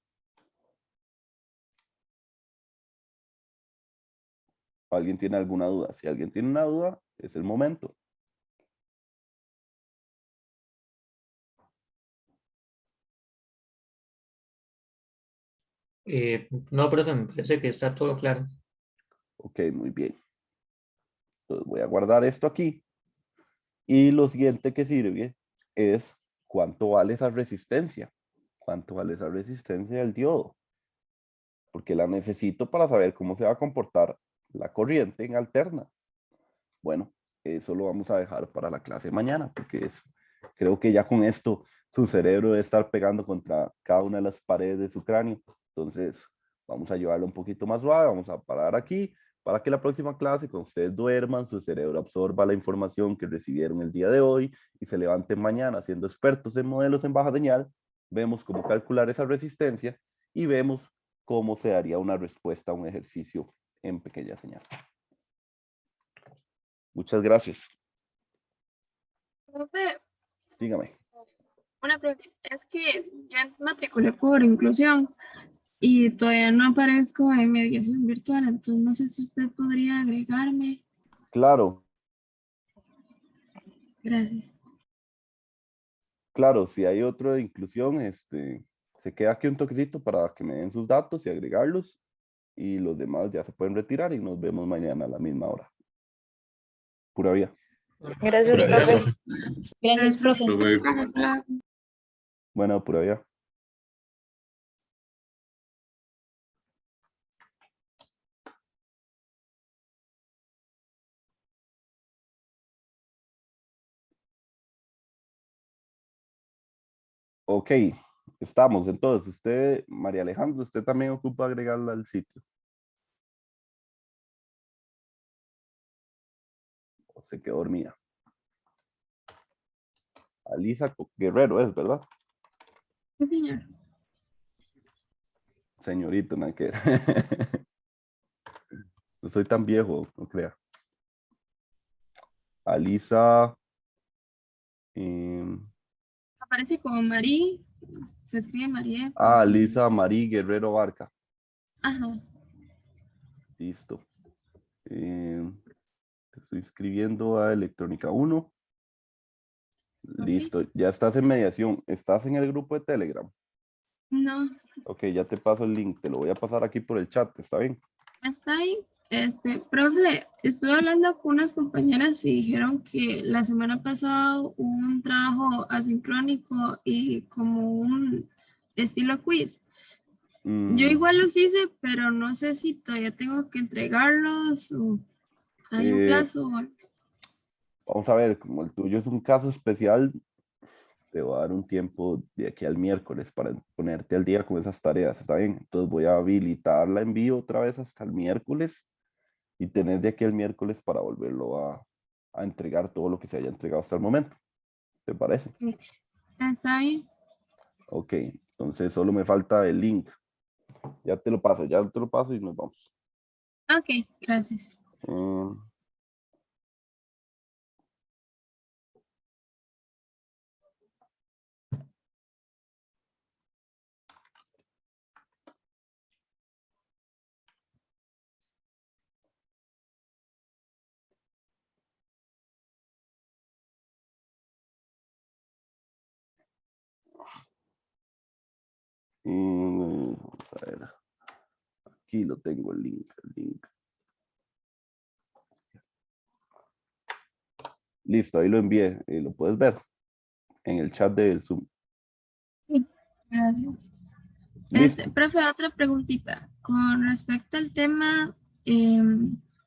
¿Alguien tiene alguna duda? Si alguien tiene una duda, es el momento. No, profe, me parece que está todo claro. Ok, muy bien. Entonces voy a guardar esto aquí. Y lo siguiente que sirve es cuánto vale esa resistencia. ¿Cuánto vale esa resistencia del diodo? Porque la necesito para saber cómo se va a comportar la corriente en alterna. Bueno, eso lo vamos a dejar para la clase de mañana, porque creo que ya con esto su cerebro debe estar pegando contra cada una de las paredes de su cráneo. Entonces, vamos a llevarlo un poquito más suave, vamos a parar aquí para que la próxima clase, cuando ustedes duerman, su cerebro absorba la información que recibieron el día de hoy y se levanten mañana siendo expertos en modelos en baja señal. Vemos cómo calcular esa resistencia y vemos cómo se daría una respuesta a un ejercicio en pequeña señal. Muchas gracias. Profe, Dígame. una pregunta. Es que yo antes me matriculé por inclusión y todavía no aparezco en mediación virtual, entonces no sé si usted podría agregarme. Claro, Gracias. claro, si hay otro de inclusión, se queda aquí un toquecito para que me den sus datos y agregarlos y los demás ya se pueden retirar y nos vemos mañana a la misma hora. Pura vida. Gracias, Gracias, profe. profe. Gracias, profe. Bueno, pura vida. Ok, estamos. Entonces, usted, María Alejandra, usted también ocupa agregarla al sitio. O se quedó dormida. Alisa Guerrero es, ¿verdad? Sí, señor. Señorito, no hay que ver. No soy tan viejo, no crea. Alisa. Aparece como Marí, se escribe María. Alisa Marí Guerrero Barca. Ajá. Listo. Te estoy escribiendo a Electrónica 1. Listo. Ya estás en mediación. ¿Estás en el grupo de Telegram? No, Ok, ya te paso el link. Te lo voy a pasar aquí por el chat. ¿Está bien? está ahí. Profe, estuve hablando con unas compañeras y dijeron que la semana pasada hubo un trabajo asincrónico y como un estilo quiz. Yo igual los hice, pero no sé si todavía tengo que entregarlos o hay un Eh, plazo. vamos a ver, como el tuyo es un caso especial, te voy a dar un tiempo de aquí al miércoles para ponerte al día con esas tareas. ¿Está bien? Entonces voy a habilitar la envío otra vez hasta el miércoles y tenés de aquí al miércoles para volverlo a entregar todo lo que se haya entregado hasta el momento. ¿Te parece? Está bien. Ok, entonces solo me falta el link. Ya te lo paso y nos vamos. Ok, gracias. Mm, vamos a ver. Aquí lo tengo el link. Listo, ahí lo envié. Lo puedes ver en el chat de Zoom. Sí, gracias. Listo. Profe, otra preguntita. Con respecto al tema